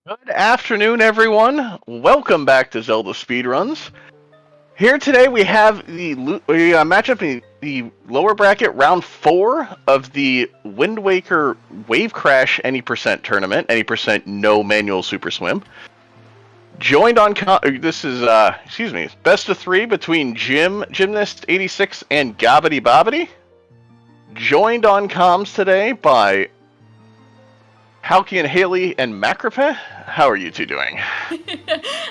Good afternoon, everyone. Welcome back to Zelda Speedruns. Here today we have the matchup in the lower bracket, round 4 of the Wind Waker WaveCrash any percent tournament, any percent no manual super swim. Joined on this is best of 3 between Gymnast86 and gobbitybobbity. Joined on comms today by Halky and Haley and Macrope. How are you two doing?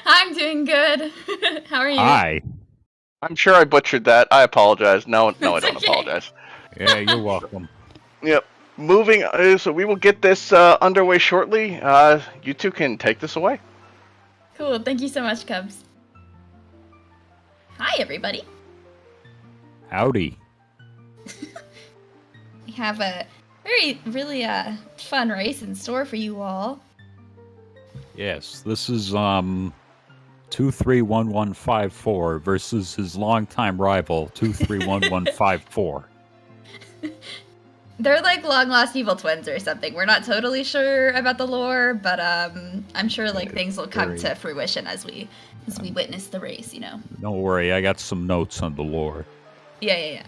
I'm doing good. How are you? Hi. I'm sure I butchered that. I apologize. No, I don't apologize. Yeah, you're welcome. Yep. Moving, so we will get this underway shortly. You two can take this away. Cool. Thank you so much, Cubs. Hi, everybody. Howdy. We have a really fun race in store for you all. Yes, this is 231154 versus his longtime rival 231154. They're like long-lost evil twins or something. We're not totally sure about the lore, but I'm sure like things will come to fruition as we witness the race, you know. Don't worry, I got some notes on the lore. Yeah.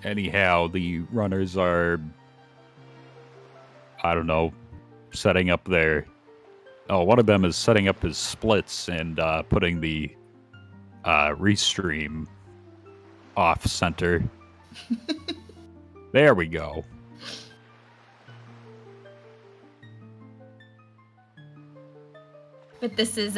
Anyhow, the runners are, I don't know, setting up their... Oh, one of them is setting up his splits and putting the restream off-center. There we go. But this is,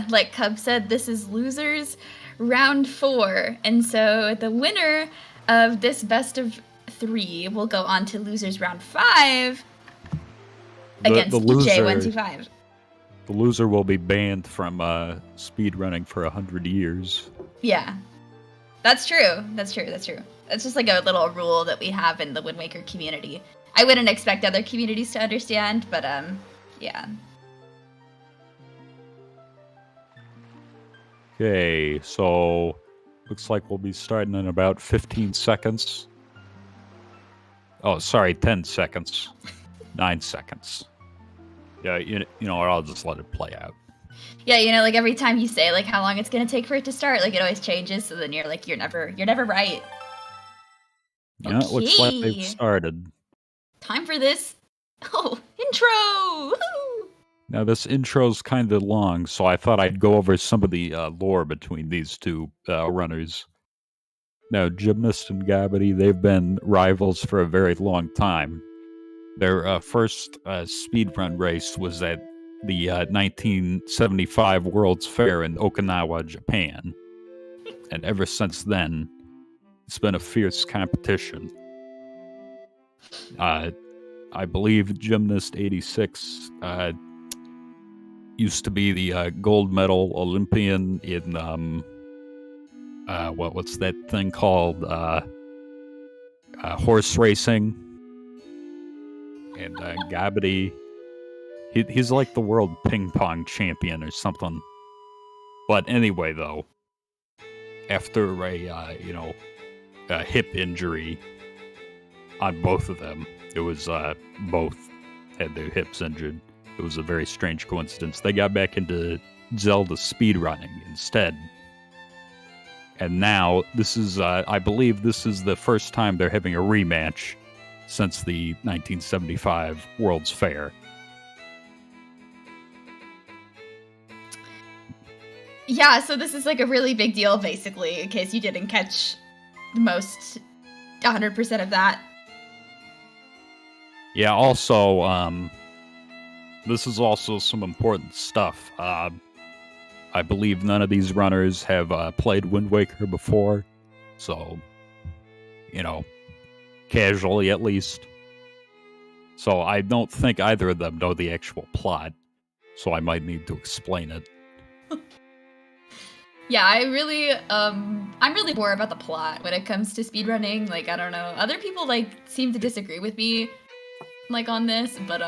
like Cub said, this is losers round 4. And so the winner of this best of 3 will go on to losers round 5 against EJ125. The loser will be banned from speedrunning for 100 years. Yeah. That's true. That's just like a little rule that we have in the Wind Waker community. I wouldn't expect other communities to understand, but yeah. Okay, so looks like we'll be starting in about 15 seconds. Oh, sorry, 10 seconds. 9 seconds. Yeah, you know what, I'll just let it play out. Yeah, you know, like every time you say like how long it's gonna take for it to start, like it always changes, so then you're like, you're never right. Yeah, it looks like they've started. Time for this. Oh, intro! Woo-hoo! Now this intro's kind of long, so I thought I'd go over some of the lore between these two runners. Now, Gymnast and Gobbity, they've been rivals for a very long time. Their first speedrun race was at the 1975 World's Fair in Okinawa, Japan. And ever since then, it's been a fierce competition. I believe Gymnast86 used to be the gold medal Olympian in, what's that thing called? Horse racing. And Gobbity, he's like the world ping pong champion or something. But anyway, though, after a hip injury on both of them, it was both had their hips injured. It was a very strange coincidence. They got back into Zelda speedrunning instead. And now, this is, I believe this is the first time they're having a rematch since the 1975 World's Fair. Yeah, so this is like a really big deal, basically, in case you didn't catch most 100% of that. Yeah, also, this is also some important stuff. I believe none of these runners have played Wind Waker before, so, you know, casually at least. So I don't think either of them know the actual plot, so I might need to explain it. Yeah, I'm really more about the plot when it comes to speedrunning. Like, I don't know, other people like seem to disagree with me, like on this, but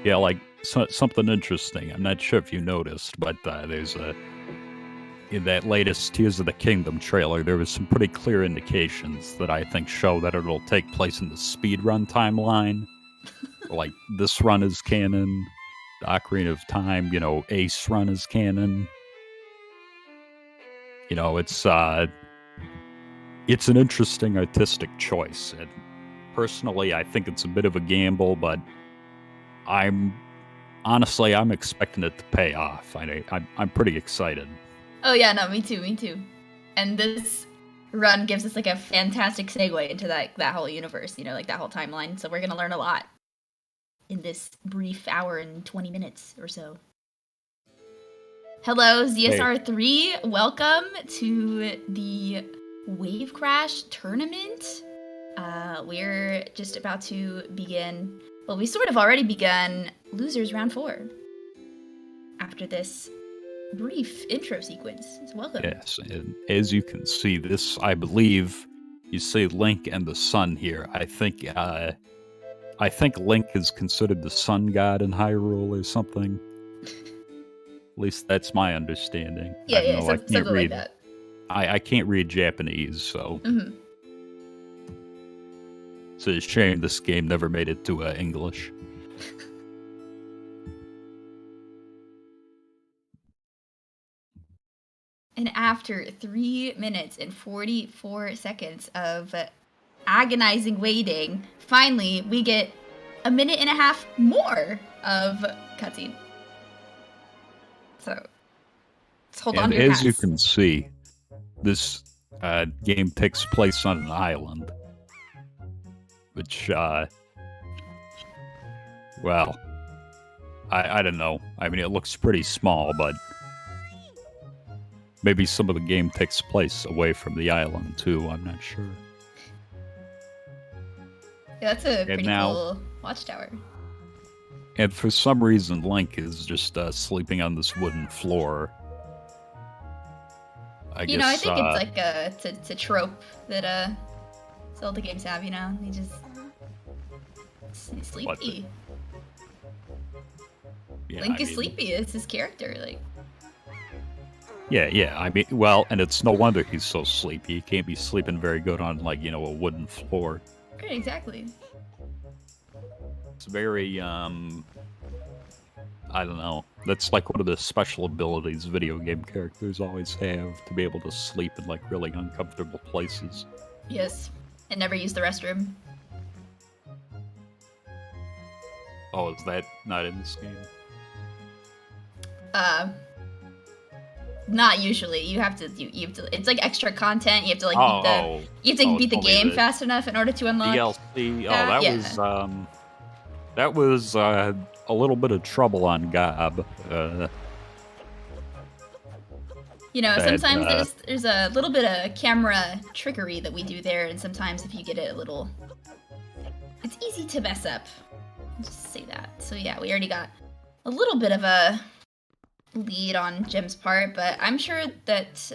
yeah, like something interesting. I'm not sure if you noticed, but there's in that latest Tears of the Kingdom trailer, there was some pretty clear indications that I think show that it'll take place in the speedrun timeline. Like, this run is canon, the Ocarina of Time, Ace run is canon. It's an interesting artistic choice. And personally, I think it's a bit of a gamble, but I'm expecting it to pay off. I'm pretty excited. Oh yeah, no, me too. And this run gives us like a fantastic segue into that whole universe, like that whole timeline. So we're gonna learn a lot in this brief hour and 20 minutes or so. Hello, ZSR3. Hey. Welcome to the WaveCrash tournament. We're just about to begin. Well, we sort of already begun Losers Round 4 after this brief intro sequence. So welcome. Yes, and as you can see, this, I believe, you see Link and the sun here. I think Link is considered the sun god in Hyrule or something. At least that's my understanding. Something like that. I can't read Japanese, so Mm-hmm. It's a shame this game never made it to English. And after 3 minutes and 44 seconds of agonizing waiting, finally we get a minute and a half more of cutscene. So let's hold on to your as you hats. can see, this game takes place on an island, which, well, I don't know. I mean, it looks pretty small, but maybe some of the game takes place away from the island, too. I'm not sure. Yeah, that's a pretty cool watchtower. And for some reason, Link is just sleeping on this wooden floor. I guess, I think it's like it's a trope that Zelda games have, He just... He's sleepy. Yeah, Link is sleepy. It's his character, like... Yeah, I mean, well, and it's no wonder he's so sleepy. He can't be sleeping very good on, like, a wooden floor. Right, exactly. It's very, I don't know. That's like one of the special abilities video game characters always have, to be able to sleep in, like, really uncomfortable places. Yes, and never use the restroom. Oh, is that not in this game? Not usually. You have to. It's like extra content. You have to beat the game fast enough in order to unlock DLC. That was a little bit of trouble on Gob. Sometimes there's a little bit of camera trickery that we do there, and sometimes if you get it a little, it's easy to mess up. I'll just say that. So yeah, we already got a little bit of a lead on Jim's part, but I'm sure that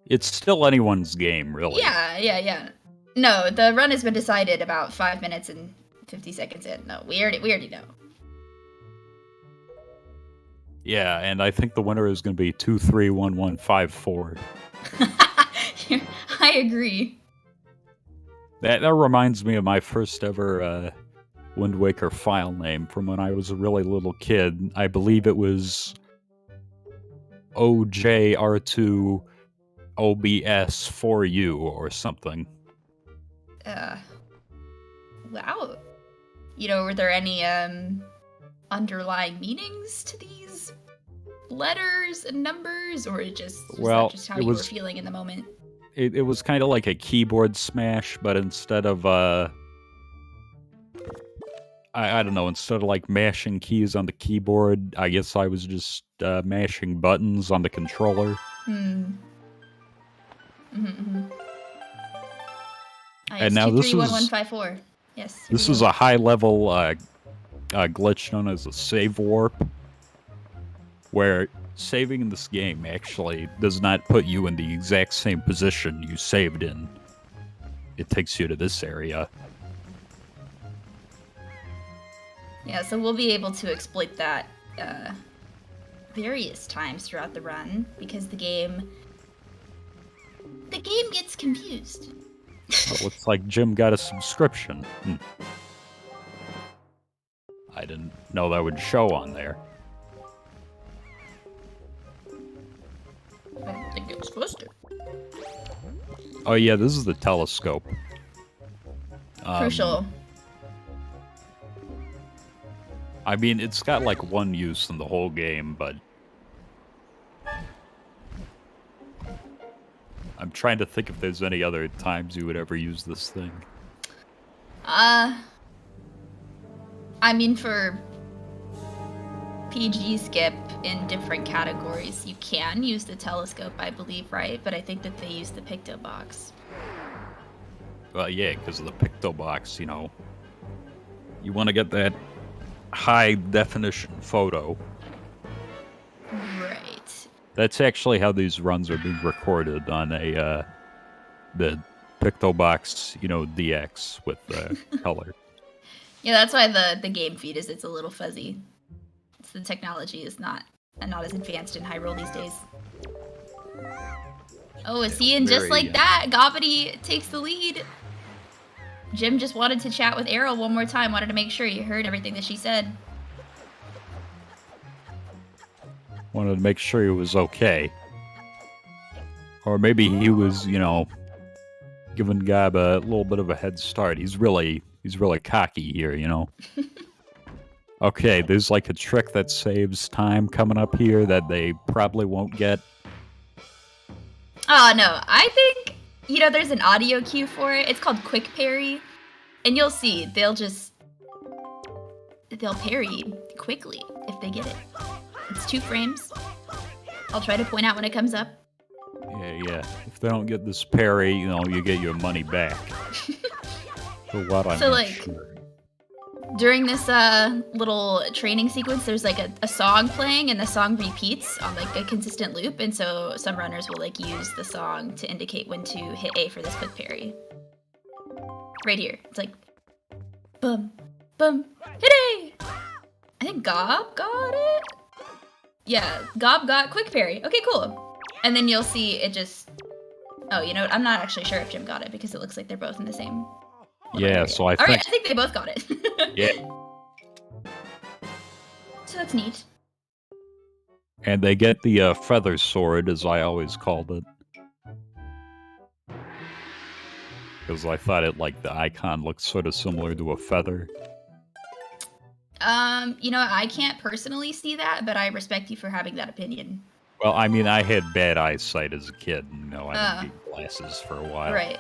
it's still anyone's game, really. Yeah. No, the run has been decided about 5 minutes and 50 seconds in. No, we already know. Yeah, and I think the winner is going to be 231154. I agree. That reminds me of my first ever Wind Waker file name from when I was a really little kid. I believe it was OJR2OBS4U or something. Wow. Were there any underlying meanings to these letters and numbers, or just just how you were feeling in the moment? It was kind of like a keyboard smash, but instead of I don't know, instead of like mashing keys on the keyboard, I guess I was just mashing buttons on the controller. And now this is 231154. Yes. This is a high level glitch known as a save warp, where saving in this game actually does not put you in the exact same position you saved in. It takes you to this area. Yeah, so we'll be able to exploit that various times throughout the run, because the game gets confused. Well, looks like Jim got a subscription. I didn't know that would show on there. I think it was supposed to. Oh yeah, this is the telescope. Crucial. I mean, it's got like one use in the whole game, but I'm trying to think if there's any other times you would ever use this thing. I mean, for PG skip in different categories, you can use the telescope, I believe, right? But I think that they use the Picto Box. Well, yeah, because of the Picto Box, you know. You want to get that high definition photo. Right. That's actually how these runs are being recorded on a the Picto Box, you know, DX with color. Yeah, that's why the game feed it's a little fuzzy. The technology is not as advanced in Hyrule these days. Oh, see, and just like that, Gobbity takes the lead. Jim just wanted to chat with Errol one more time, wanted to make sure you heard everything that she said. Wanted to make sure he was okay. Or maybe he was, you know, giving Gob a little bit of a head start. He's really cocky here, you know. Okay, there's like a trick that saves time coming up here that they probably won't get. Oh, no. I think, you know, there's an audio cue for it. It's called Quick Parry. And you'll see, they'll parry quickly if they get it. It's 2 frames. I'll try to point out when it comes up. Yeah. If they don't get this parry, you know, you get your money back. For what I'm not sure. During this little training sequence, there's like a song playing, and the song repeats on like a consistent loop, and so some runners will like use the song to indicate when to hit A for this quick parry. Right here, it's like, boom, boom, hit A! I think Gob got it? Yeah, Gob got quick parry. Okay, cool. And then you'll see it just, oh, you know what? I'm not actually sure if Jim got it because it looks like they're both in the same. Yeah, so I think they both got it. Yeah. So that's neat. And they get the feather sword, as I always called it. Because I thought it, like, the icon looked sort of similar to a feather. You know, I can't personally see that, but I respect you for having that opinion. Well, I mean, I had bad eyesight as a kid. You know, I didn't need glasses for a while. Right.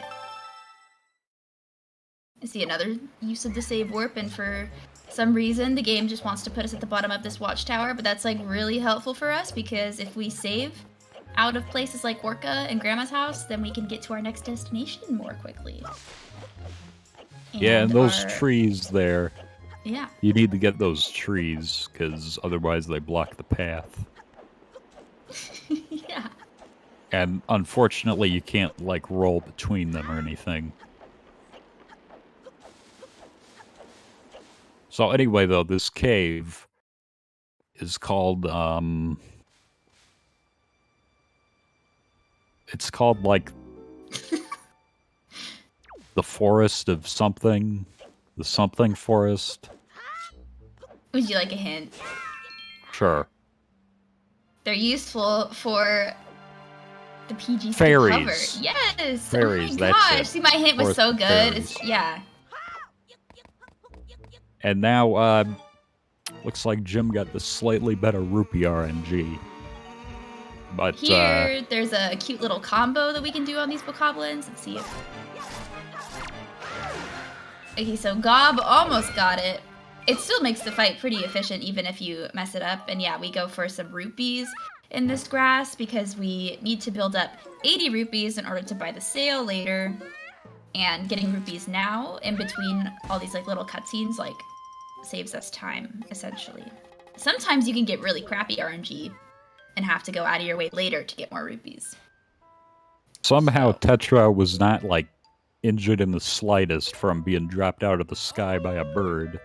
I see another use of the save warp, and for some reason the game just wants to put us at the bottom of this watchtower, but that's like really helpful for us because if we save out of places like Orca and Grandma's house, then we can get to our next destination more quickly. And those trees there. Yeah. You need to get those trees, because otherwise they block the path. Yeah. And unfortunately you can't, like, roll between them or anything. So anyway, though, this cave is called, it's called, like, the Forest of something. The something forest. Would you like a hint? Sure. They're useful for the PG fairies. Cover. Yes! Fairies, oh my gosh, see, my hint was so good. Yeah. And now, looks like Jim got the slightly better rupee RNG. But here, there's a cute little combo that we can do on these bokoblins. Let's see if... Okay, so Gob almost got it. It still makes the fight pretty efficient even if you mess it up. And yeah, we go for some rupees in this grass because we need to build up 80 rupees in order to buy the sale later. And getting rupees now in between all these like little cutscenes like saves us time, essentially. Sometimes you can get really crappy RNG and have to go out of your way later to get more rupees. Somehow Tetra was not, like, injured in the slightest from being dropped out of the sky by a bird.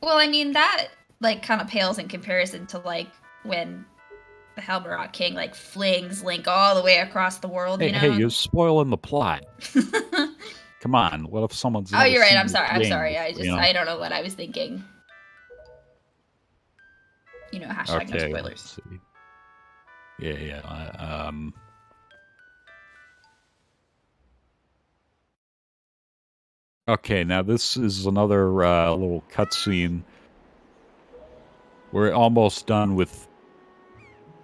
Well, I mean, that, like, kind of pales in comparison to, like, when the Helmerot King, like, flings Link all the way across the world, you know? Hey, you're spoiling the plot. Come on, what if someone's... Oh, you're right, I'm sorry. I don't know what I was thinking. hashtag no Okay, spoilers. let's see. Yeah. Okay, now this is another little cutscene. We're almost done with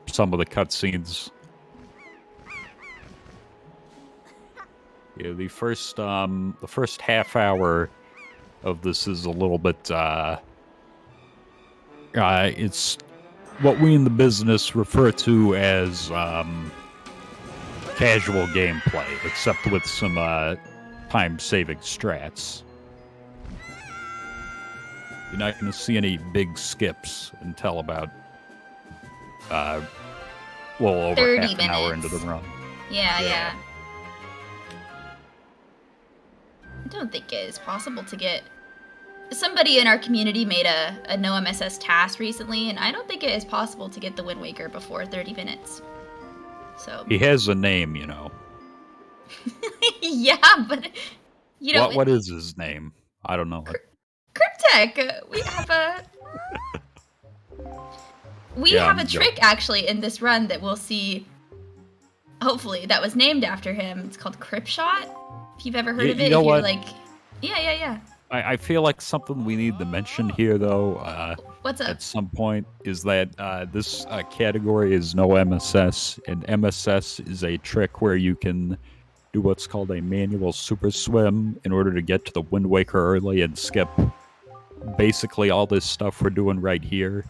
some of the cutscenes. Yeah, the first half hour of this is a little bit it's what we in the business refer to as casual gameplay, except with some time-saving strats. You're not going to see any big skips until about over 30 half an hour minutes. into the run. Yeah. I don't think it is possible to get... Somebody in our community made a no MSS task recently, and I don't think it is possible to get the Wind Waker before 30 minutes. So He has a name, yeah, but What is his name? I don't know. Cryptech. We have a trick actually in this run that we'll see. Hopefully, that was named after him. It's called Crypt Shot. If you've ever heard of it, you know what? Yeah. I feel like something we need to mention here, though, What's up? at some point, is that this category is no MSS, and MSS is a trick where you can do what's called a manual super swim in order to get to the Wind Waker early and skip basically all this stuff we're doing right here.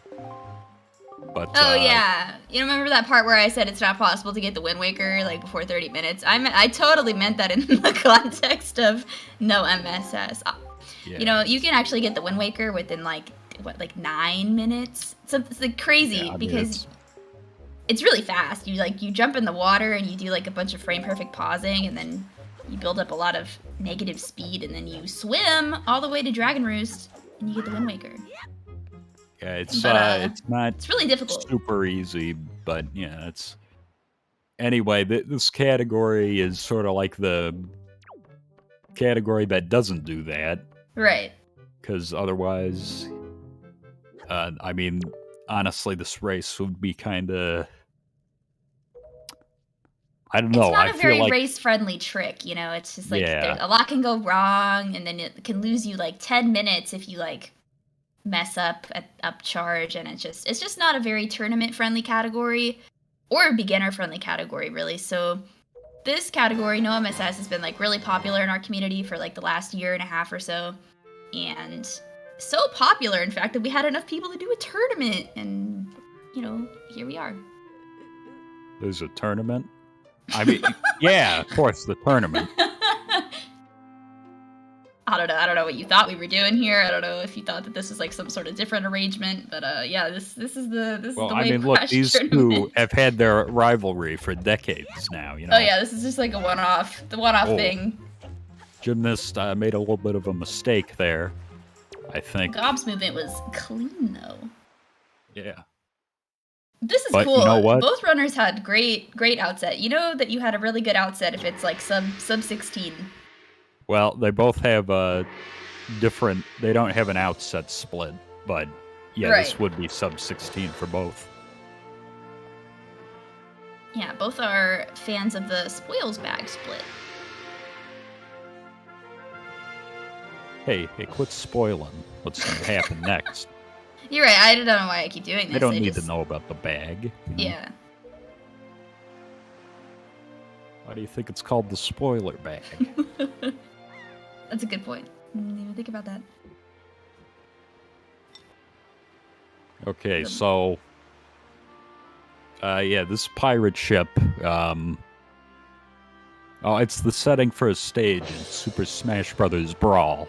But yeah, you remember that part where I said it's not possible to get the Wind Waker before 30 minutes? I totally meant that in the context of no MSS. Yeah. You can actually get the Wind Waker within 9 minutes. It's crazy because it's really fast. You jump in the water and you do a bunch of frame perfect pausing, and then you build up a lot of negative speed, and then you swim all the way to Dragon Roost and you get the Wind Waker. Yeah, it's not. It's really difficult. Super easy, but yeah, it's. Anyway, this category is sort of like the category that doesn't do that. Right. Because otherwise, honestly, this race would be kind of. I don't know. It's not a very race-friendly trick, It's just a lot can go wrong, and then it can lose you 10 minutes if you mess up at upcharge, and it's just not a very tournament-friendly category or a beginner-friendly category, really. So this category, no MSS, has been really popular in our community for the last year and a half or so, and so popular, in fact, that we had enough people to do a tournament, and here we are. There's a tournament? Yeah, of course, the tournament. I don't know what you thought we were doing here. I don't know if you thought that this was some sort of different arrangement, but yeah, this is the WaveCrash look, these tournament. two have had their rivalry for decades now, Oh yeah, this is just a one-off thing. Gymnast made a little bit of a mistake there, I think. Gob's movement was clean though. Yeah. This is but cool. You know what? Both runners had great outset. You know that you had a really good outset if it's sub 16. Well, they both have different. They don't have an outset split, but yeah, right. This would be sub 16 for both. Yeah, both are fans of the spoils bag split. Hey, quit spoiling what's going to happen next. You're right. I don't know why I keep doing this. They don't need to know about the bag. Yeah. Why do you think it's called the spoiler bag? That's a good point. I didn't even think about that. Okay, so this pirate ship. It's the setting for a stage in Super Smash Bros. Brawl.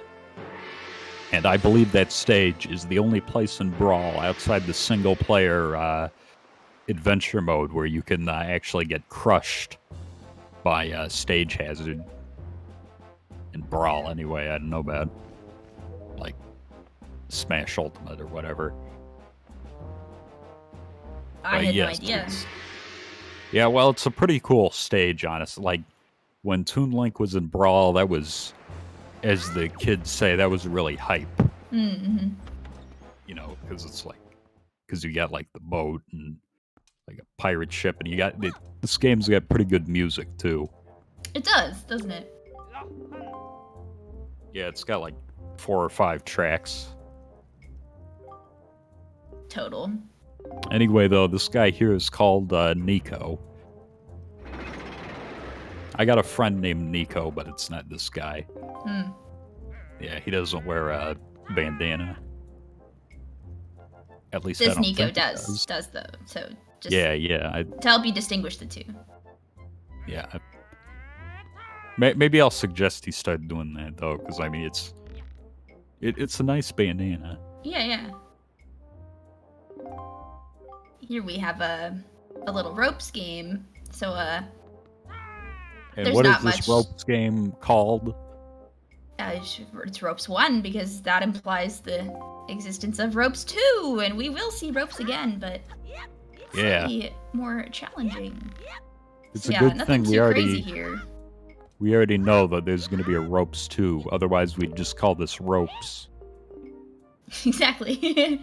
And I believe that stage is the only place in Brawl outside the single-player adventure mode where you can actually get crushed by stage hazard. In Brawl, anyway, I don't know about Smash Ultimate or whatever. I had no idea. Yeah, well, it's a pretty cool stage, honestly. When Toon Link was in Brawl, that was, as the kids say, that was really hype. Mm-hmm. Because it's because you got like the boat and like a pirate ship, and this game's got pretty good music too. It does, doesn't it? Yeah, it's got like 4 or 5 tracks. Total. Anyway, though, this guy here is called Nico. I got a friend named Nico, but it's not this guy. Hmm. Yeah, he doesn't wear a bandana. At least I This don't Nico think does though. So just yeah. to help you distinguish the two. Yeah. Maybe I'll suggest he start doing that though, because I mean it's a nice bandana. Yeah. Here we have a little ropes game. So And there's what is not this much- ropes game called? it's ropes 1 because that implies the existence of ropes 2, and we will see ropes again, but Yeah. slightly more challenging. It's So a yeah, good nothing thing too crazy here. we already know that there's going to be a ropes too. Otherwise, we'd just call this ropes. Exactly.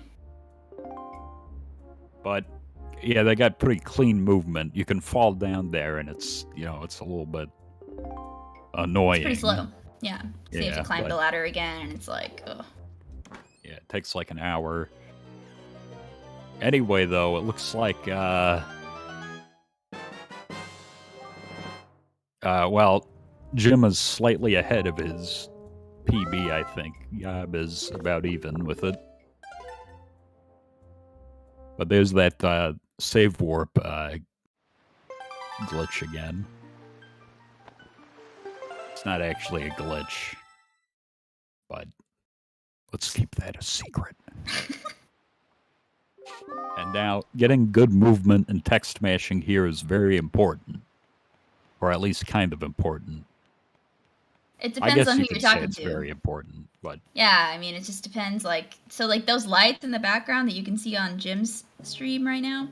But yeah, they got pretty clean movement. You can fall down there, and it's it's a little bit annoying. It's pretty slow. Yeah. So you have Yeah, to climb but- the ladder again, and it's like, oh. Yeah, it takes like an hour. Anyway, though, it looks like well, Jim is slightly ahead of his PB, I think. Yob is about even with it. But there's that save warp glitch again. It's not actually a glitch, but let's keep that a secret. And now, getting good movement and text mashing here is very important. Or at least kind of important. It I depends guess on who you you're could say talking it's to. very important, but Yeah, I mean, it just depends. Like, so like those lights in the background that you can see on Jim's stream right now,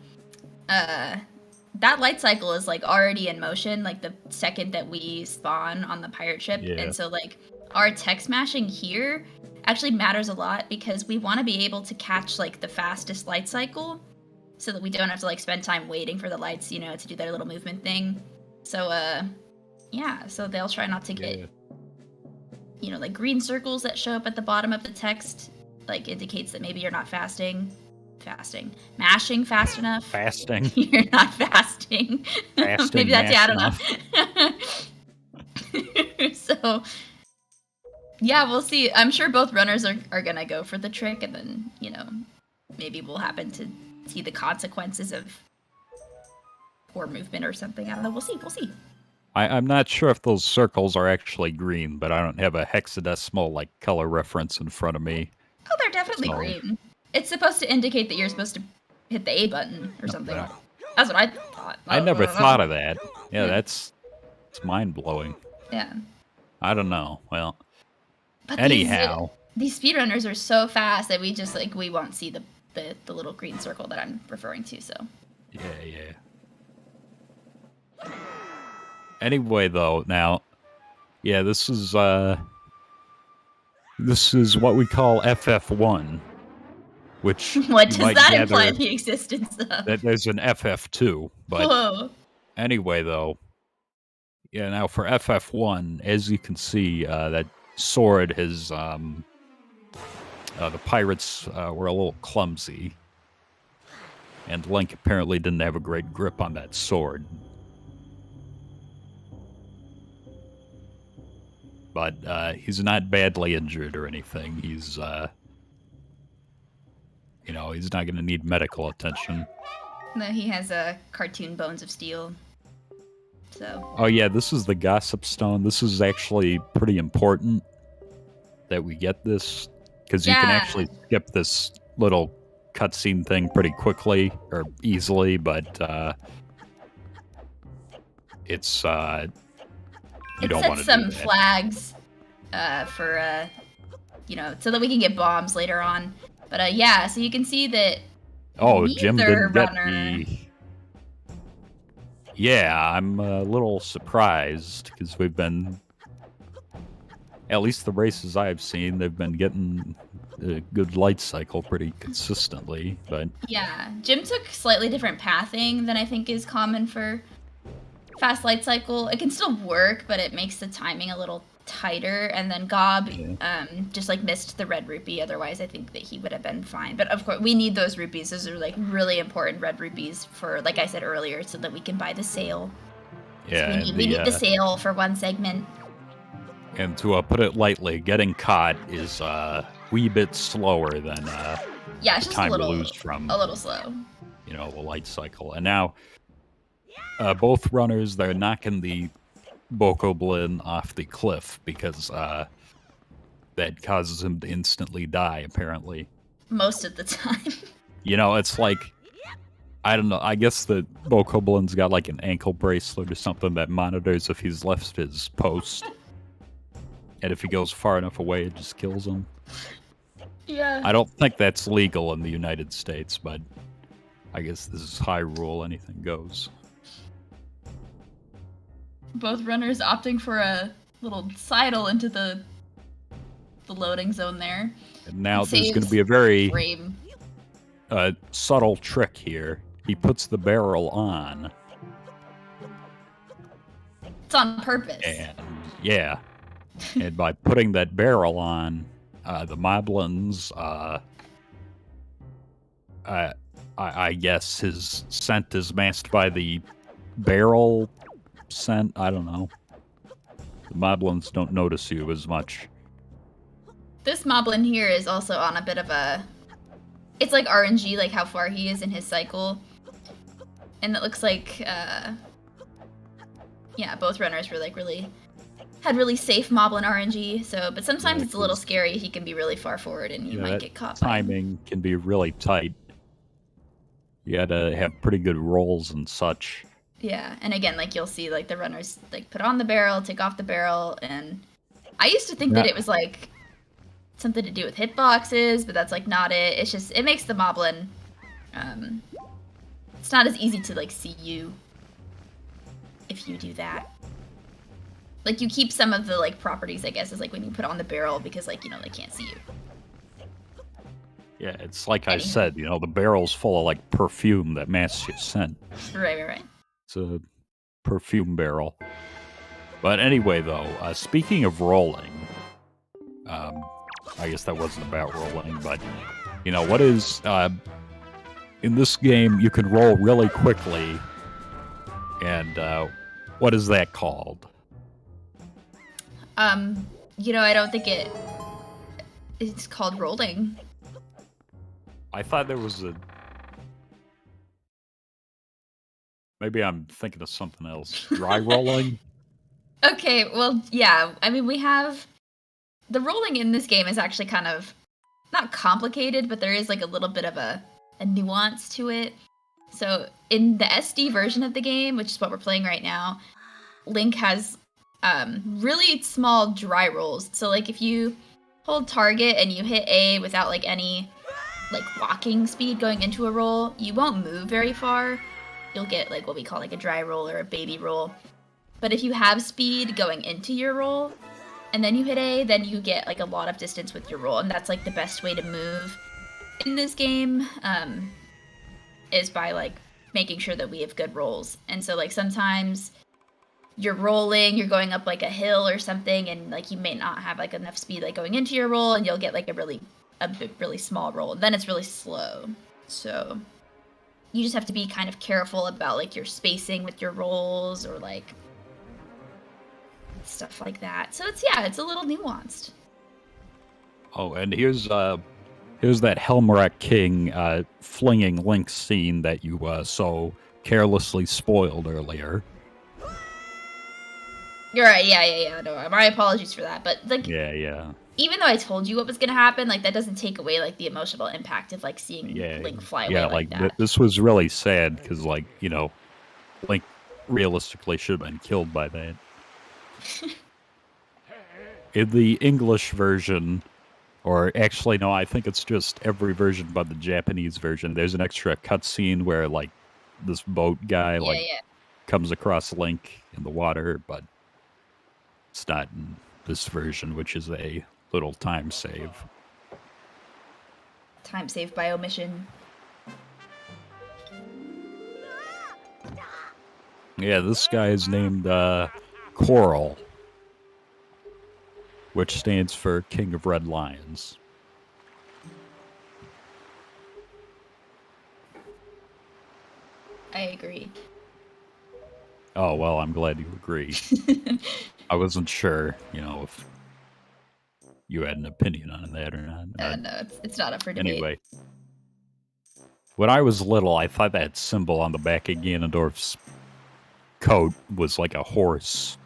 that light cycle is like already in motion, like the second that we spawn on the pirate ship. Yeah. And so like our text mashing here actually matters a lot because we want to be able to catch like the fastest light cycle so that we don't have to like spend time waiting for the lights, to do their little movement thing. So, yeah, so they'll try not to get, like green circles that show up at the bottom of the text, like indicates that maybe you're not mashing fast enough. fasting. You're not fasting. Fasting, Maybe that's, yeah, I don't mash know. So, yeah, we'll see. I'm sure both runners are gonna go for the trick, and then, maybe we'll happen to see the consequences of poor movement or something. I don't know. We'll see. I'm not sure if those circles are actually green, but I don't have a hexadecimal like color reference in front of me. Oh, they're definitely So- green. It's supposed to indicate that you're supposed to hit the A button or something. but That's what I thought. I never thought of that. Yeah, it's mind blowing. Yeah. I don't know. Well, But anyhow, these speedrunners are so fast that we just we won't see the little green circle that I'm referring to. So. yeah. Anyway, though, now, yeah, this is what we call FF1, which What you does might that gather imply the existence of? that there's an FF2, but Whoa. anyway, though, yeah, now for FF1, as you can see, that sword has, the pirates were a little clumsy, and Link apparently didn't have a great grip on that sword. But he's not badly injured or anything. He's, he's not going to need medical attention. No, he has cartoon bones of steel. So. Oh yeah, this is the gossip stone. This is actually pretty important that we get this, because you can Yeah. actually skip this little cutscene thing pretty quickly or easily, but it's you It don't want sets to do some that. flags for so that we can get bombs later on. But yeah, so you can see that. Oh, Jim neither didn't get runner- the. Yeah, I'm a little surprised because we've been, at least the races I've seen, they've been getting a good light cycle pretty consistently, but Yeah, Jim took slightly different pathing than I think is common for fast light cycle. It can still work, but it makes the timing a little tighter. And then Gob just like missed the red rupee. Otherwise, I think that he would have been fine. But of course, we need those rupees. Those are like really important red rupees for, like I said earlier, so that we can buy the sail. yeah, So we need the sail for one segment. And to put it lightly, getting caught is wee bit slower than yeah, it's just time a little, to lose from a little slow. You know, the light cycle. And now both runners, they're knocking the Bokoblin off the cliff because that causes him to instantly die, apparently. Most of the time. You know, it's like, I don't know, I guess the Bokoblin's got like an ankle bracelet or something that monitors if he's left his post. And if he goes far enough away, it just kills him. Yeah. I don't think that's legal in the United States, but I guess this is Hyrule, anything goes. Both runners opting for a little sidle into the loading zone there. And now there's going to be a very subtle trick here. He puts the barrel on. It's on purpose. And, yeah. And by putting that barrel on, the Moblins, I guess his scent is masked by the barrel scent. I don't know. The Moblins don't notice you as much. This Moblin here is also on a bit of a... It's like RNG, like how far he is in his cycle. And it looks like, yeah, both runners were like had really safe Moblin RNG, so, but sometimes it's a little scary. He can be really far forward and you might get caught. Timing can be really tight. You gotta have pretty good rolls and such. Yeah, and again, like you'll see like the runners like put on the barrel, take off the barrel, and I used to think that it was like something to do with hitboxes, but that's like not it. It's just, it makes the Moblin, it's not as easy to like see you if you do that. Like, you keep some of the, like, properties, I guess, is, like, when you put on the barrel, because, like, you know, they can't see you. Yeah, it's like I said, you know, the barrel's full of, like, perfume that masks your scent. Right. It's a perfume barrel. But anyway, though, speaking of rolling, I guess that wasn't about rolling, but, you know, what is, in this game, you can roll really quickly, and, what is that called? You know, I don't think it's called rolling. I thought there was a... Maybe I'm thinking of something else. Dry rolling? Okay, well, yeah. I mean, we have... The rolling in this game is actually kind of... Not complicated, but there is, like, a little bit of a nuance to it. So, in the SD version of the game, which is what we're playing right now, Link has... really small dry rolls. So like if you hold target and you hit A without like any like walking speed going into a roll, you won't move very far. You'll get like what we call like a dry roll or a baby roll. But if you have speed going into your roll and then you hit A, then you get like a lot of distance with your roll, and that's like the best way to move in this game, is by like making sure that we have good rolls. And so like sometimes you're rolling, you're going up like a hill or something, and like you may not have like enough speed like going into your roll, and you'll get like a really small roll, and then it's really slow. So you just have to be kind of careful about like your spacing with your rolls or like stuff like that. So it's a little nuanced. Oh, and here's that Helmrak King flinging Link scene that you so carelessly spoiled earlier. You're right, yeah. No, my apologies for that. But like, yeah. Even though I told you what was gonna happen, like that doesn't take away like the emotional impact of like seeing Link fly away like that. This was really sad because like, you know, Link realistically should have been killed by that. In the English version, or actually no, I think it's just every version but the Japanese version, there's an extra cutscene where like this boat guy comes across Link in the water, but it's not in this version, which is a little time save. Time saved by omission. Yeah, this guy is named Coral, which stands for King of Red Lions. I agree. Oh, well, I'm glad you agree. I wasn't sure, if you had an opinion on that or not. No, it's not up for debate. Anyway, when I was little, I thought that symbol on the back of Ganondorf's coat was like a horse.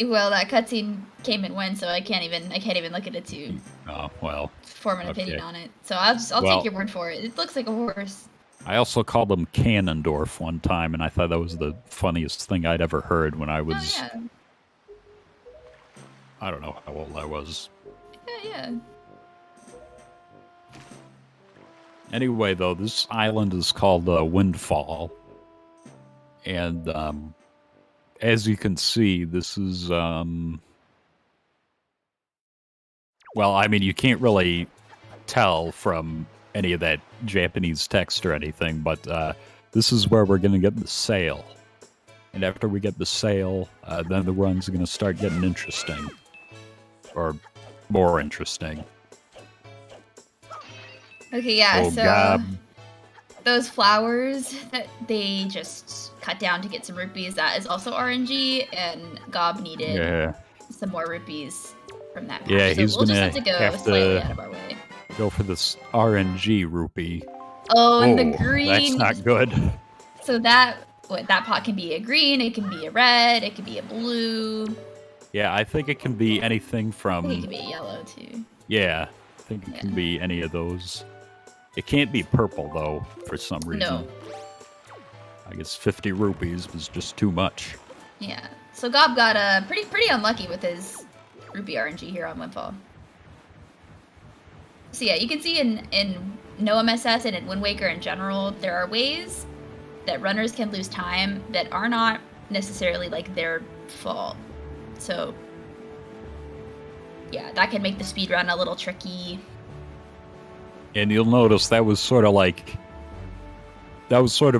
Well, that cutscene came and went, so I can't even look at it to form an opinion on it. So I'll take your word for it. It looks like a horse. I also called him Ganondorf one time, and I thought that was the funniest thing I'd ever heard when I was... Oh, yeah. I don't know how old I was. Yeah. Anyway, though, this island is called Windfall. And, as you can see, this is, well, I mean, you can't really tell from any of that Japanese text or anything, but this is where we're going to get the sail. And after we get the sail, then the run's going to start getting interesting. Or more interesting. Okay, yeah, oh, so God. Those flowers that they just cut down to get some rupees, that is also RNG, and Gob needed some more rupees from that patch. Yeah, so he's we'll gonna just have to go slightly out of our way. Go for this RNG rupee. Oh, and the green. That's not good. So that pot can be a green, it can be a red, it can be a blue. Yeah, I think it can be anything from... I think it can be a yellow, too. Yeah, I think it can be any of those. It can't be purple, though, for some reason. No. I guess 50 rupees was just too much. Yeah. So Gob got pretty unlucky with his rupee RNG here on Windfall. So yeah, you can see in no MSS and in Wind Waker in general, there are ways that runners can lose time that are not necessarily like their fault. So yeah, that can make the speedrun a little tricky. And you'll notice that was sort of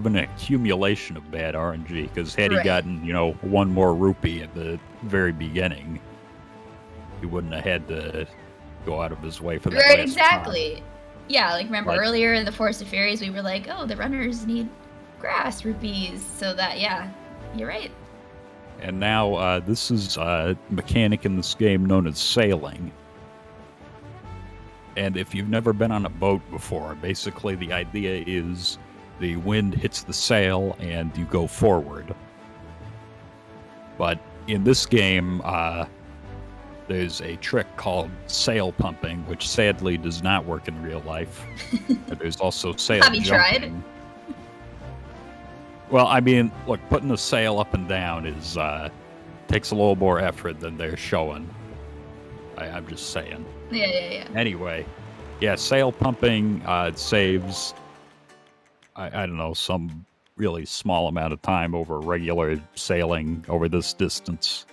an accumulation of bad RNG, because had he gotten, one more rupee at the very beginning, he wouldn't have had to go out of his way for that last exactly. time. Yeah, like remember earlier in the Forest of Fairies, we were like, oh, the runners need grass rupees, so that, yeah, you're right. And now this is a mechanic in this game known as sailing. And if you've never been on a boat before, basically the idea is the wind hits the sail and you go forward. But in this game, there's a trick called sail pumping, which sadly does not work in real life. But there's also sail jumping. Have you tried? Well, I mean, look, putting the sail up and down takes a little more effort than they're showing. I'm just saying. Yeah. Anyway, sail pumping saves, I don't know, some really small amount of time over regular sailing over this distance.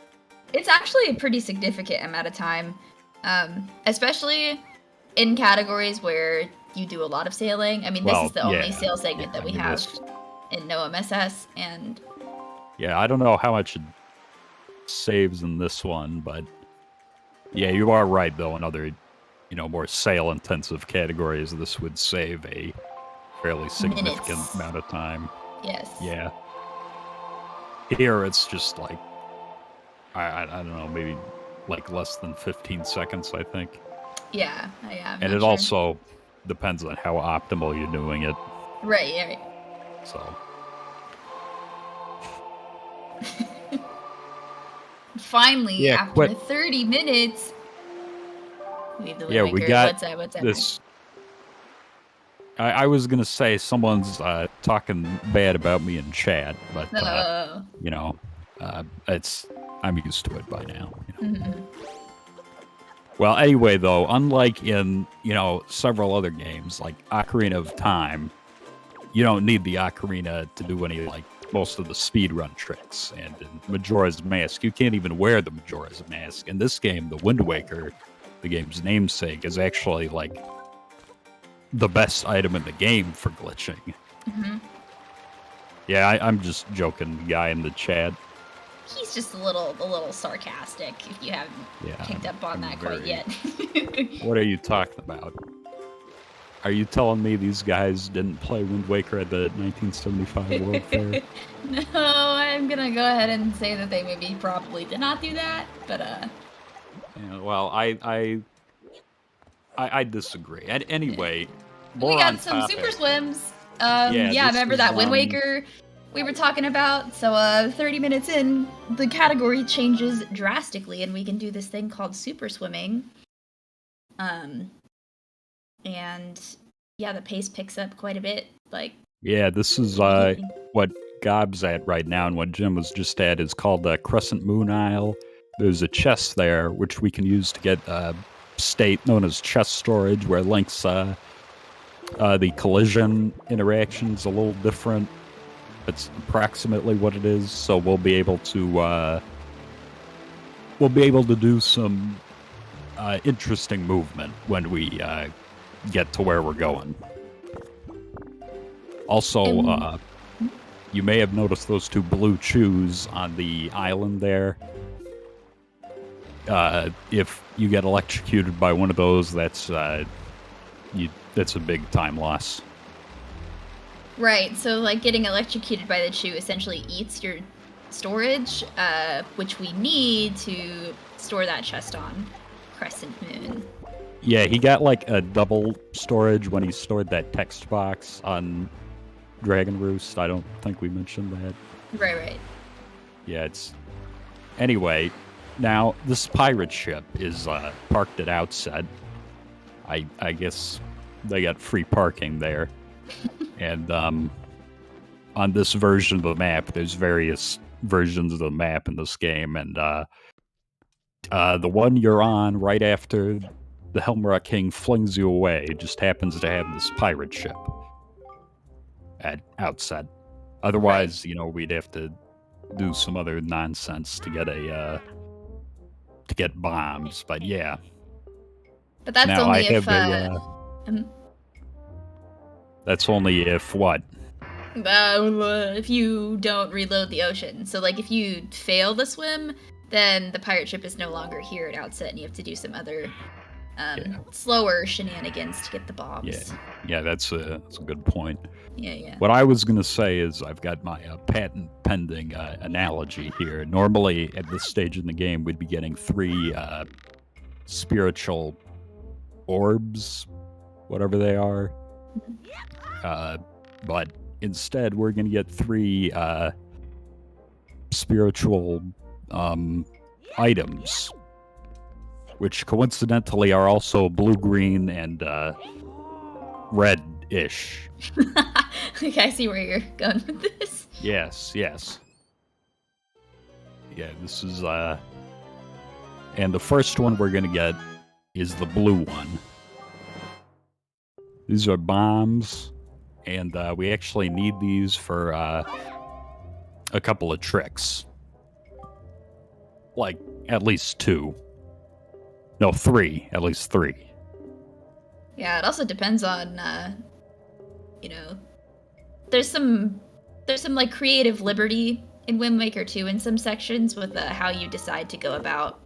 It's actually a pretty significant amount of time, especially in categories where you do a lot of sailing. I mean, this is the only sail segment that we have in no MSS, and... Yeah, I don't know how much it saves in this one, but... Yeah, you are right, though. In other, more sail-intensive categories, this would save a fairly significant amount of time. Yes. Yeah. Here, it's just like, I don't know, maybe like less than 15 seconds, I think. Yeah. And it also depends on how optimal you're doing it. Right. So. Finally, after 30 minutes, we have the Wind Waker. We got what's that this. I was gonna say someone's talking bad about me in chat, but I'm used to it by now. Mm-hmm. Well, anyway, though, unlike in several other games like Ocarina of Time, you don't need the ocarina to do any most of the speedrun tricks. And in Majora's Mask, you can't even wear the Majora's Mask. In this game, the Wind Waker, the game's namesake, is actually like the best item in the game for glitching. Mm-hmm. Yeah, I'm just joking, the guy in the chat. He's just a little sarcastic. If you haven't picked up on that quite yet. What are you talking about? Are you telling me these guys didn't play Wind Waker at the 1975 World Fair? No, I'm gonna go ahead and say that they maybe probably did not do that, but Yeah, well, I disagree. Anyway, we got some super swims. Yeah, remember that Wind Waker we were talking about? So 30 minutes in, the category changes drastically, and we can do this thing called super swimming. And yeah, the pace picks up quite a bit. Like, yeah, this is what Gob's at right now, and what Jim was just at is called the Crescent Moon Isle. There's a chest there which we can use to get state known as chest storage, where Link's the collision interaction's a little different. It's approximately what it is, so we'll be able to do some interesting movement when we get to where we're going. Also, you may have noticed those two blue chews on the island there. If you get electrocuted by one of those, that's a big time loss. Right, so like getting electrocuted by the chew essentially eats your storage, which we need to store that chest on Crescent Moon. Yeah, he got like a double storage when he stored that text box on Dragon Roost. I don't think we mentioned that. Right. Yeah, it's... Anyway, now this pirate ship is parked at Outset. I guess they got free parking there. And on this version of the map, there's various versions of the map in this game, and the one you're on right after the Helmrock King flings you away just happens to have this pirate ship at Outset. Otherwise, we'd have to do some other nonsense to get bombs. But yeah. But that's now only if that's only if what? If you don't reload the ocean. So like if you fail the swim, then the pirate ship is no longer here at Outset, and you have to do some other slower shenanigans to get the bombs. Yeah, that's a good point. Yeah. What I was going to say is I've got my patent pending analogy here. Normally, at this stage in the game, we'd be getting 3 spiritual orbs, whatever they are. But instead, we're going to get 3 spiritual items, which coincidentally are also blue, green, and red-ish. Okay, I see where you're going with this. Yes. Yeah, this is... And the first one we're going to get is the blue one. These are bombs, and we actually need these for a couple of tricks. Like, at least 2. No, 3. At least 3. Yeah, it also depends on, there's some like creative liberty in Wind Waker 2 in some sections with how you decide to go about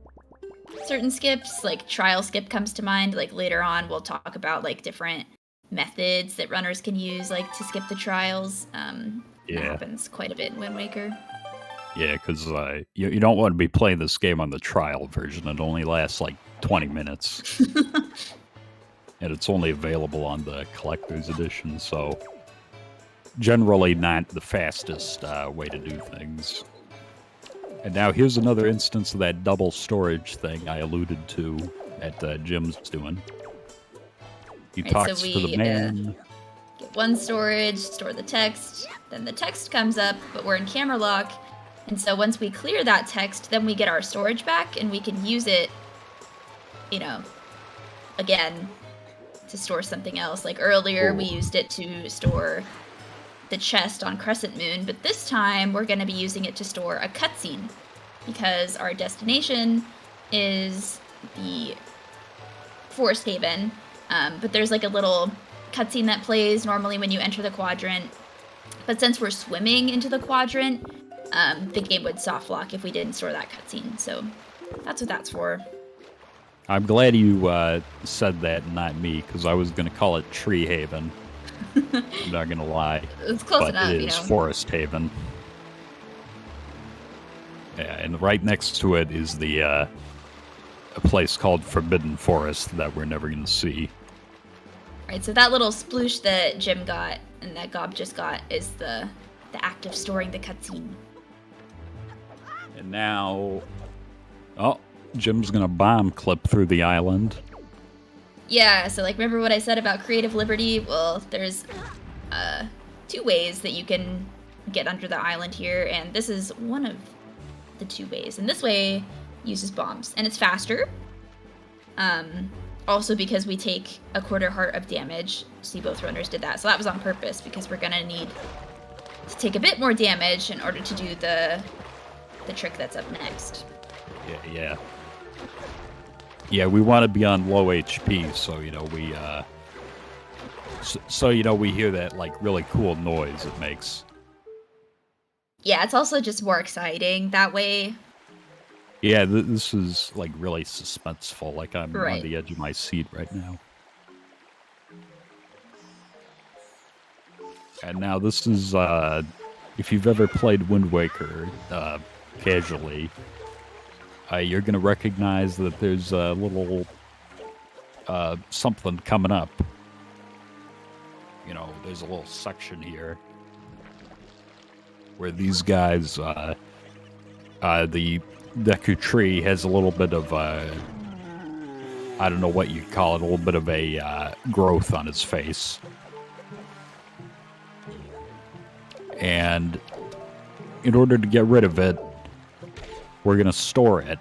certain skips. Like trial skip comes to mind. Like later on, we'll talk about like different methods that runners can use, like to skip the trials. That happens quite a bit in Wind Waker. Yeah, because you don't want to be playing this game on the trial version. It only lasts like 20 minutes. And it's only available on the collector's edition, so generally not the fastest way to do things. And now here's another instance of that double storage thing I alluded to at Jim's doing. He talks to the man. Get 1 storage, store the text, then the text comes up, but we're in camera lock. And so once we clear that text, then we get our storage back, and we can use it, again, to store something else. Like earlier, we used it to store the chest on Crescent Moon, but this time we're going to be using it to store a cutscene, because our destination is the Forest Haven, but there's like a little cutscene that plays normally when you enter the quadrant. But since we're swimming into the quadrant, the game would soft lock if we didn't store that cutscene. So that's what that's for. I'm glad you said that, not me, because I was going to call it Tree Haven. I'm not going to lie. It's close enough, but it is Forest Haven. Yeah, and right next to it is the a place called Forbidden Forest that we're never going to see. Right, so that little sploosh that Jim got and that Gob just got is the act of storing the cutscene. And now, Jim's gonna bomb clip through the island. Yeah, so like remember what I said about creative liberty? Well, there's 2 ways that you can get under the island here, and this is one of the 2 ways. And this way uses bombs, and it's faster. Also because we take a quarter heart of damage. See, both runners did that. So that was on purpose because we're gonna need to take a bit more damage in order to do the trick that's up next. Yeah, we want to be on low HP, so we we hear that like really cool noise it makes. Yeah, it's also just more exciting that way. Yeah, this is like really suspenseful. Like I'm Right. on the edge of my seat right now. And now this is, if you've ever played Wind Waker casually, you're going to recognize that there's a little something coming up. There's a little section here where these guys, the Deku Tree has a little bit of I don't know what you'd call it, a little bit of a growth on his face. And in order to get rid of it, we're going to store it.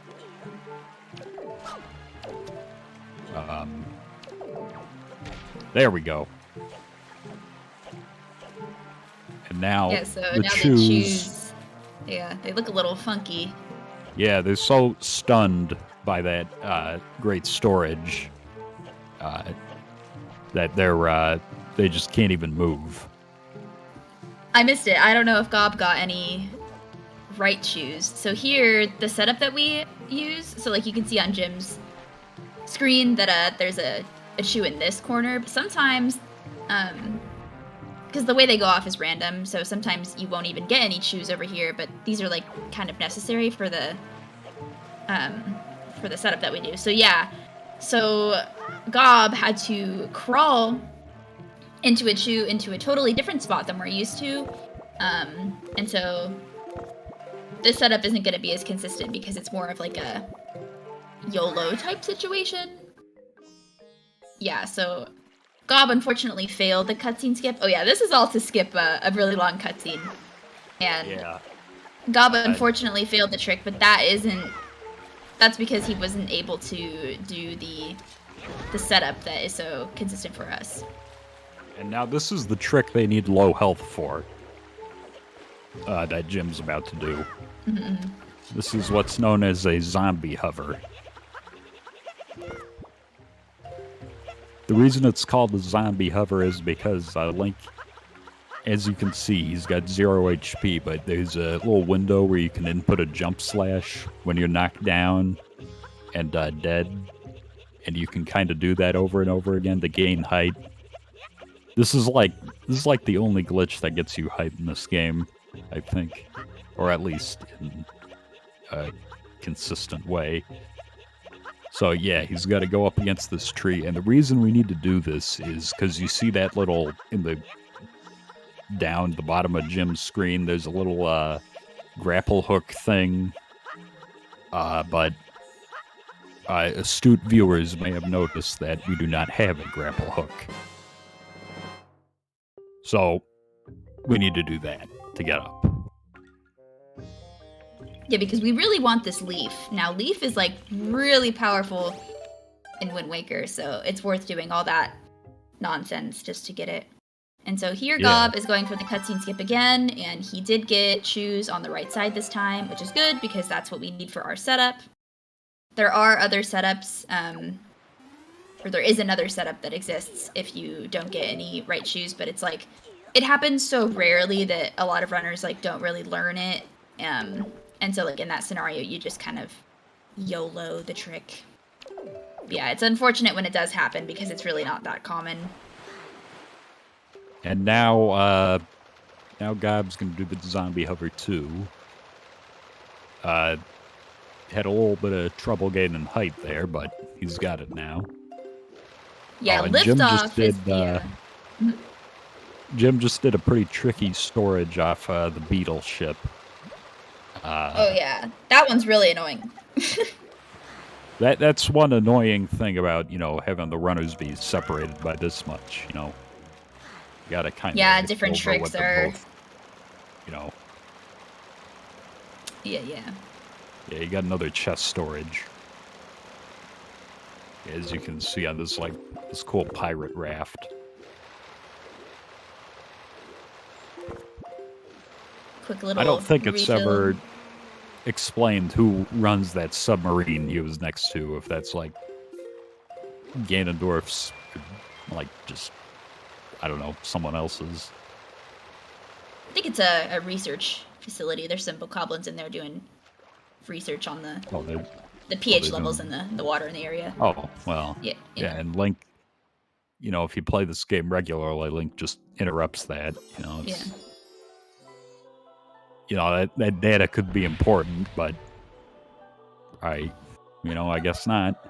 There we go. And now, the chews, yeah, they look a little funky. Yeah, they're so stunned by that great storage that they just can't even move. I missed it. I don't know if Gob got any right shoes. So here, the setup that we use, so like you can see on Jim's screen that there's a shoe in this corner, but sometimes, because the way they go off is random, so sometimes you won't even get any shoes over here, but these are like kind of necessary for the setup that we do. So yeah, so Gob had to crawl into a totally different spot than we're used to, and so this setup isn't going to be as consistent because it's more of like a YOLO type situation. Yeah, so Gob unfortunately failed the cutscene skip. Oh yeah, this is all to skip a really long cutscene, and yeah. Gob unfortunately failed the trick, but that's because he wasn't able to do the setup that is so consistent for us. And now this is the trick they need low health for, that Jim's about to do. Mm-hmm. This is what's known as a zombie hover. The reason it's called the zombie hover is because Link, as you can see, he's got 0 HP, but there's a little window where you can input a jump slash when you're knocked down and dead. And you can kind of do that over and over again to gain height. This is like the only glitch that gets you height in this game, I think, or at least in a consistent way. So yeah, he's got to go up against this tree, and the reason we need to do this is because you see that little down the bottom of Jim's screen. There's a little grapple hook thing, but astute viewers may have noticed that we do not have a grapple hook. So, we need to do that to get up. Yeah, because we really want this leaf. Now, leaf is like really powerful in Wind Waker, so it's worth doing all that nonsense just to get it. And so here Gob is going for the cutscene skip again, and he did get shoes on the right side this time, which is good because that's what we need for our setup. There are other setups or there is another setup that exists if you don't get any right shoes, but it's like, it happens so rarely that a lot of runners like don't really learn it. And so like in that scenario, you just kind of YOLO the trick. Yeah, it's unfortunate when it does happen because it's really not that common. And now Gob's gonna do the zombie hover 2. Had a little bit of trouble getting height there, but he's got it now. Yeah, Jim liftoff just did, is the... Jim just did a pretty tricky storage off the Beetle ship. Oh yeah, that one's really annoying. That's one annoying thing about, having the runners be separated by this much, You gotta kind of different tricks are... both, Yeah. Yeah, you got another chest storage. As you can see on this cool pirate raft. Quick little I don't think it's refill. ever explained who runs that submarine he was next to, if that's like Ganondorf's, like just, I don't know, someone else's. I think it's a research facility. There's some bokoblins in there doing research on the pH levels in the water in the area. Oh, well. Yeah. And Link, if you play this game regularly, Link just interrupts that. That data could be important, but I guess not.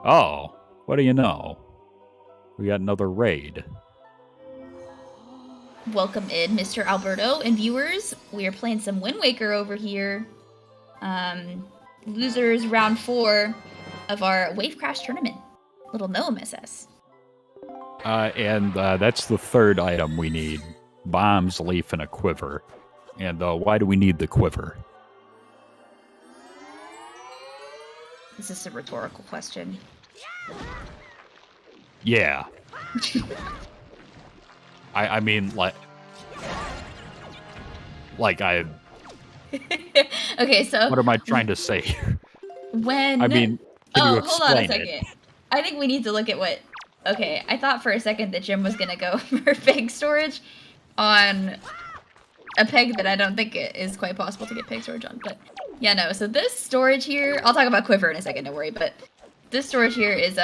Oh, what do you know? We got another raid. Welcome in, Mr. Alberto and viewers. We are playing some Wind Waker over here. Losers round 4 of our WaveCrash tournament. Little no MSS. And that's the third item we need. Bombs, leaf, and a quiver. And why do we need the quiver? Is this a rhetorical question? Yeah. I mean, like I... Okay, so... What am I trying to say here? When... I mean, can you hold on a explain second. it? I think we need to look at what... Okay, I thought for a second that Jim was going to go for peg storage on a peg that I don't think it is quite possible to get peg storage on. But yeah, no, so this storage here... I'll talk about quiver in a second, don't worry. But this storage here is...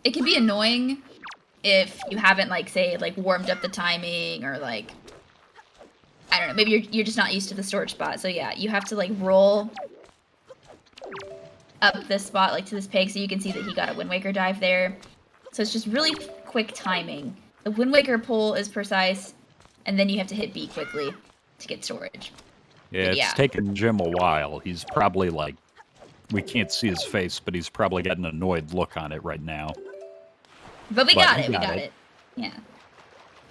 It can be annoying if you haven't, warmed up the timing or, I don't know, maybe you're just not used to the storage spot. So, yeah, you have to, roll up this spot, to this peg, so you can see that he got a Wind Waker dive there. So it's just really quick timing. The Wind Waker pull is precise, and then you have to hit B quickly to get storage. Yeah, it's taken Jim a while. He's probably, we can't see his face, but he's probably got an annoyed look on it right now. But we got it. Yeah.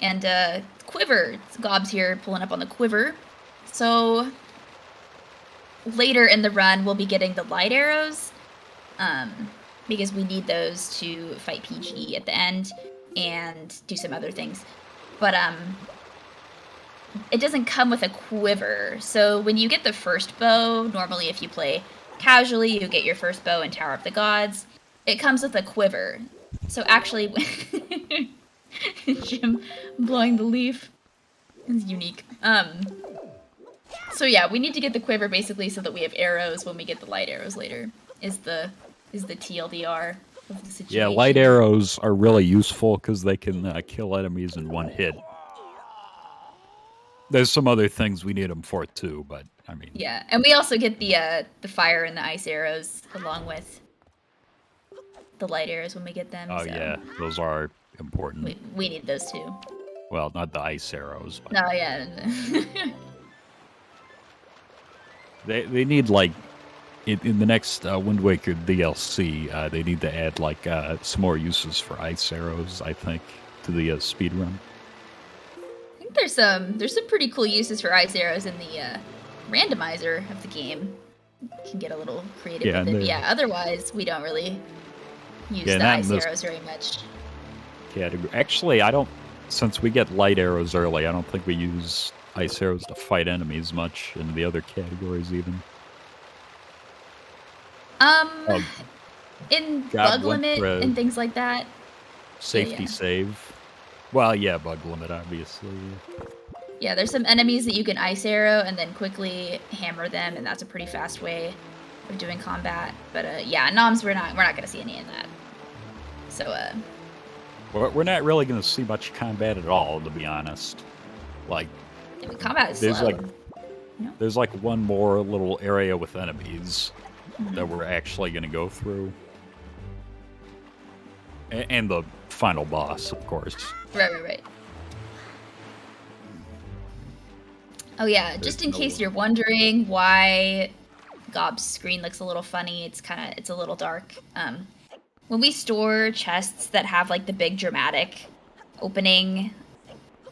And quiver. Gob's here pulling up on the quiver. So later in the run, we'll be getting the light arrows. Because we need those to fight PG at the end and do some other things. But it doesn't come with a quiver. So when you get the first bow, normally if you play casually, you get your first bow and Tower of the Gods. It comes with a quiver. So actually, Jim blowing the leaf is unique. So yeah, we need to get the quiver basically so that we have arrows when we get the light arrows later. Is the TLDR of the situation. Yeah, light arrows are really useful because they can kill enemies in one hit. There's some other things we need them for too, but I mean. Yeah, and we also get the fire and the ice arrows along with the light arrows when we get them. Oh, so yeah, those are important. We need those too. Well, not the ice arrows. But no, yeah. they need, in the next Wind Waker DLC, they need to add, some more uses for ice arrows, I think, to the speedrun. I think there's some pretty cool uses for ice arrows in the randomizer of the game. You can get a little creative with it. But yeah, otherwise, we don't really use the ice arrows very much. Actually, since we get light arrows early, I don't think we use ice arrows to fight enemies much in the other categories even. Oh, In God bug went limit for a and things like that. safety yeah. save. Well, yeah, bug limit, obviously. Yeah, there's some enemies that you can ice arrow and then quickly hammer them, and that's a pretty fast way of doing combat. But yeah, noms we're not gonna see any of that. So We're not really going to see much combat at all, to be honest. Like, I mean, combat is there's slow. like there's like one more little area with enemies Mhm. that we're actually going to go through, and the final boss, of course. Right. Oh yeah, just in case you're wondering why Gob's screen looks a little funny, it's a little dark. When we store chests that have like the big dramatic opening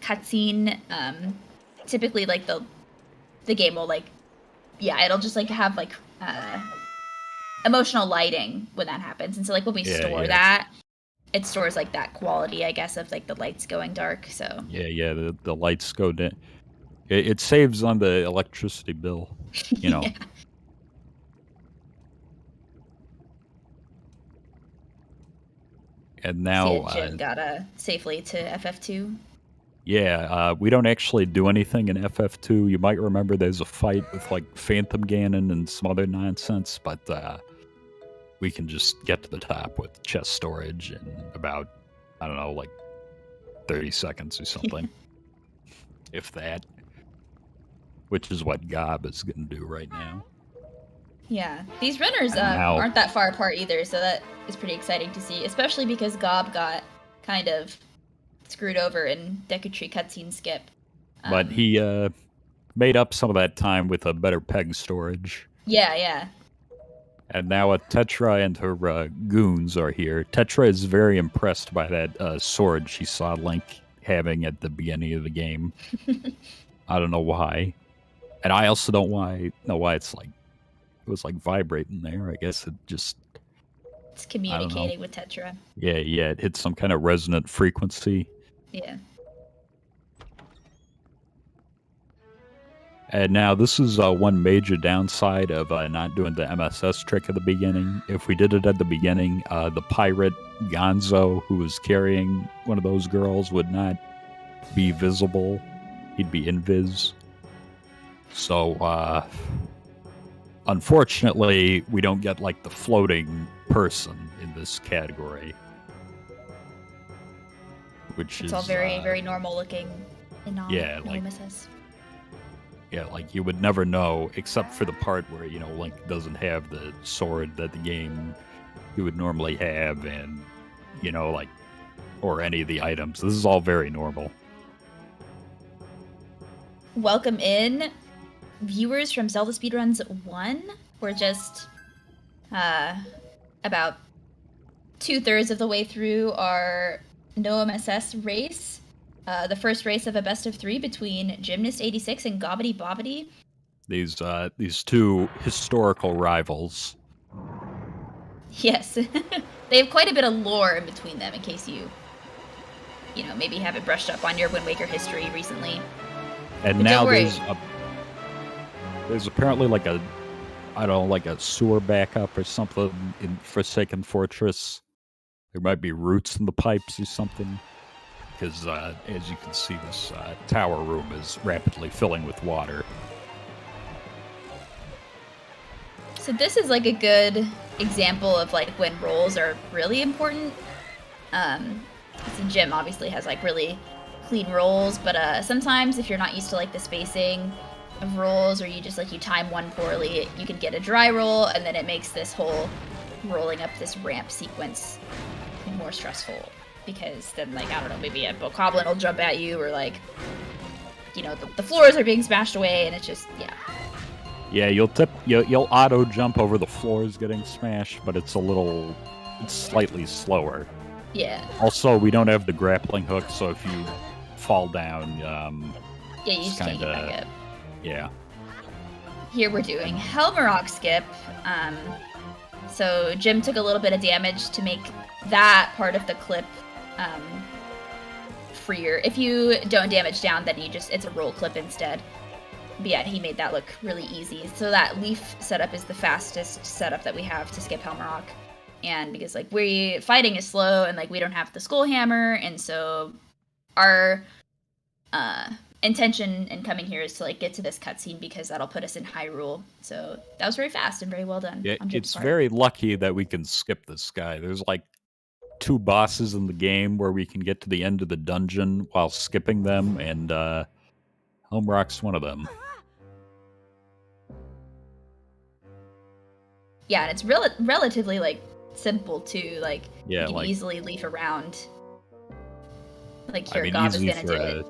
cutscene, typically like the game will like, yeah, it'll just like have like emotional lighting when that happens, and so like when we store that, it stores like that quality, I guess, of like the lights going dark. So Yeah, the lights go down. It saves on the electricity bill, you know. Yeah. And now, Jim got safely to FF2. yeah, we don't actually do anything in FF2. You might remember there's a fight with like Phantom Ganon and some other nonsense, but we can just get to the top with chest storage in about, I don't know, like 30 seconds or something. If that. Which is what Gob is going to do right now. Yeah, these runners now, aren't that far apart either, so that is pretty exciting to see, especially because Gob got kind of screwed over in Deku Tree cutscene skip. But he made up some of that time with a better peg storage. Yeah. And now Tetra and her goons are here. Tetra is very impressed by that sword she saw Link having at the beginning of the game. I don't know why. And I also don't know why it's like, it was like vibrating there. I guess it's communicating with Tetra. Yeah, it hit some kind of resonant frequency. Yeah. And now this is one major downside of not doing the MSS trick at the beginning. If we did it at the beginning, the pirate Gonzo, who was carrying one of those girls, would not be visible. He'd be invis. So, unfortunately, we don't get like the floating person in this category. It's all very, very normal looking in MSS. Yeah, like you would never know, except for the part where, Link doesn't have the sword that the game he would normally have, and, or any of the items. This is all very normal. Welcome in, viewers from Zelda Speedruns 1. We're just about 2/3 of the way through our no MSS race. The first race of a best of 3 between Gymnast86 and Gobbitybobbity. These two historical rivals. Yes. They have quite a bit of lore in between them, in case you maybe haven't brushed up on your Wind Waker history recently. And but now there's apparently like a sewer backup or something in Forsaken Fortress. There might be roots in the pipes or something. Because, as you can see, this tower room is rapidly filling with water. So this is like a good example of like when rolls are really important. The gym obviously has like really clean rolls, but sometimes if you're not used to like the spacing of rolls, or you just like you time one poorly, you can get a dry roll, and then it makes this whole rolling up this ramp sequence more stressful. Because then, like, I don't know, maybe a bokoblin will jump at you, or like, the floors are being smashed away, and it's just, yeah. Yeah, you'll auto jump over the floors getting smashed, but it's slightly slower. Yeah. Also, we don't have the grappling hook, so if you fall down, yeah, you just can't get back up. Yeah. Here we're doing Helmarok skip. So Jim took a little bit of damage to make that part of the clip freer. If you don't damage down, then it's a roll clip instead. But yeah, he made that look really easy. So that leaf setup is the fastest setup that we have to skip Helmrock. And because like fighting is slow and like we don't have the skull hammer, and so our intention in coming here is to like get to this cutscene because that'll put us in Hyrule. So that was very fast and very well done. Yeah, on Jim's it's part. very lucky that we can skip this guy. There's like 2 bosses in the game where we can get to the end of the dungeon while skipping them, and Helmrock's one of them. Yeah, and it's relatively like simple too. Like Yeah, you can like, easily leaf around. Like I here, mean, Gob is easy gonna for do it.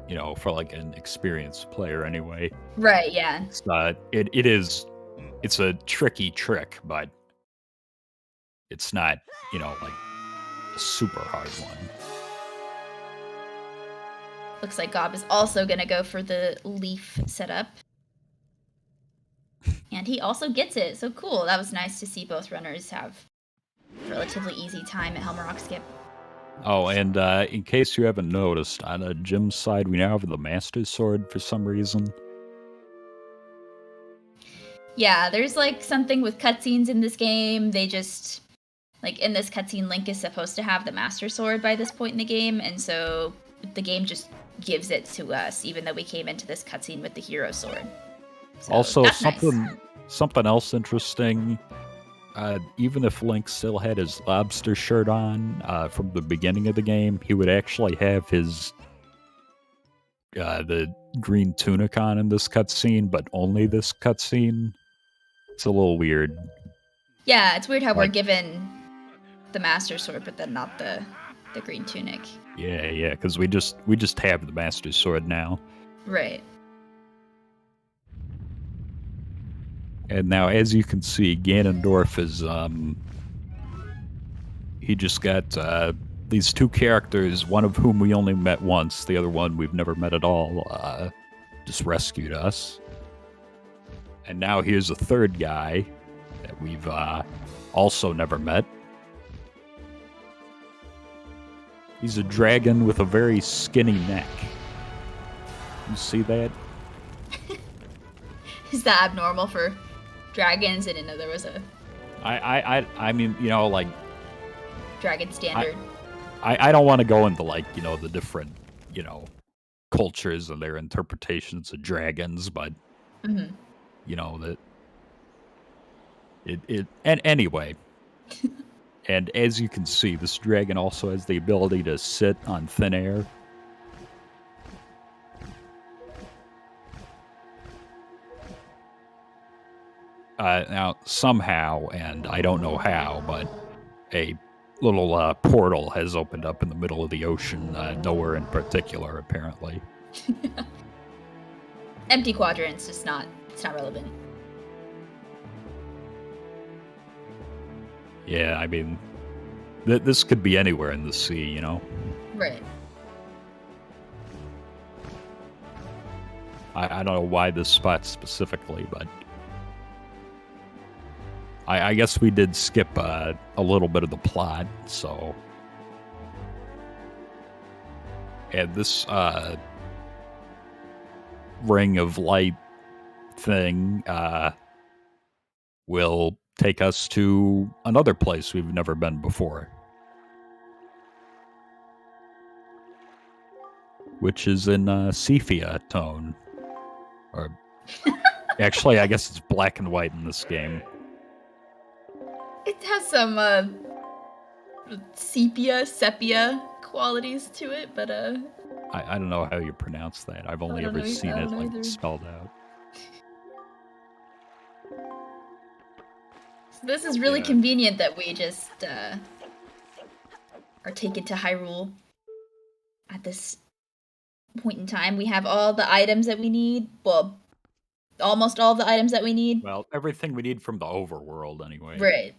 you know, for like an experienced player anyway. Right, yeah. It's a tricky trick, but it's not, you know, like a super hard one. Looks like Gob is also gonna go for the leaf setup. And he also gets it, so cool. That was nice to see both runners have relatively easy time at Helmrock skip. Oh, and in case you haven't noticed, on Jim's side, we now have the Master Sword for some reason. Yeah, there's like something with cutscenes in this game. They just, like in this cutscene, Link is supposed to have the Master Sword by this point in the game, and so the game just gives it to us, even though we came into this cutscene with the Hero Sword. So Also, that's nice. something else interesting. Even if Link still had his lobster shirt on from the beginning of the game, he would actually have his the green tunic on in this cutscene, but only this cutscene. It's a little weird. Yeah, it's weird how we're But- given the Master Sword, but then not the green tunic. Yeah, because we just have the Master Sword now. Right. And now, as you can see, Ganondorf is, he just got, these 2 characters, one of whom we only met once, the other one we've never met at all, just rescued us. And now here's a 3rd guy that we've, also never met. He's a dragon with a very skinny neck. You see that? Is that abnormal for dragons? I didn't know there was a I mean, you know, like, dragon standard. I don't want to go into, like, you know, the different, you know, cultures and their interpretations of dragons, but, you know, that and anyway. And as you can see, this dragon also has the ability to sit on thin air. Now, somehow, and I don't know how, but a little portal has opened up in the middle of the ocean, nowhere in particular, apparently. Empty quadrants, it's not relevant. Yeah, I mean, this could be anywhere in the sea, you know? Right. I don't know why this spot specifically, but I guess we did skip a little bit of the plot, so... And this ring of light thing will take us to another place we've never been before. Which is in sepia tone. Or actually, I guess it's black and white in this game. It has some sepia qualities to it, but I don't know how you pronounce that. I've only ever seen it like either. spelled out. This is really convenient that we just are taken to Hyrule at this point in time. We have all the items that we need. Well, almost all the items that we need. Well, everything we need from the overworld, anyway. Right.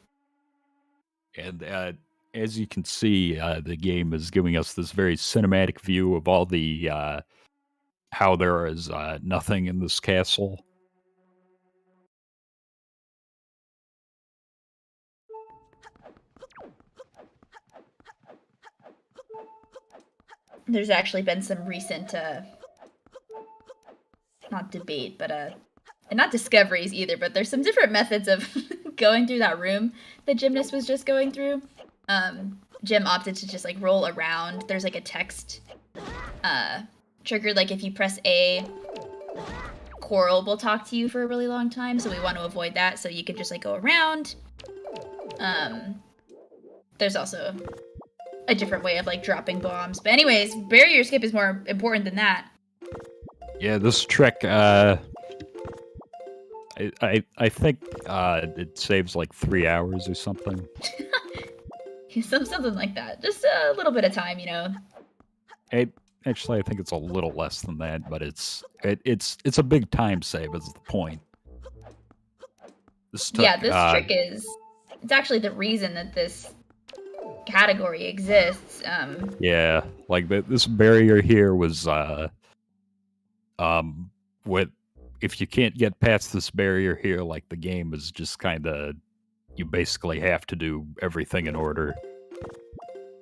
And as you can see, the game is giving us this very cinematic view of all the how there is nothing in this castle. There's actually been some recent not debate, but and not discoveries either, but there's some different methods of going through that room the gymnast was just going through. Jim opted to just like roll around. There's like a text trigger, like if you press A, Coral will talk to you for a really long time, so we want to avoid that, so you can just like go around. There's also a different way of like dropping bombs, but anyways, barrier skip is more important than that. Yeah, this trick, I think it saves like 3 hours or something. Something like that. Just a little bit of time, you know. Actually, I think it's a little less than that, but it's a big time save. Is the point? This trick is. It's actually the reason that this category exists. Yeah, like this barrier here was with if you can't get past this barrier here, like the game is just kind of, you basically have to do everything in order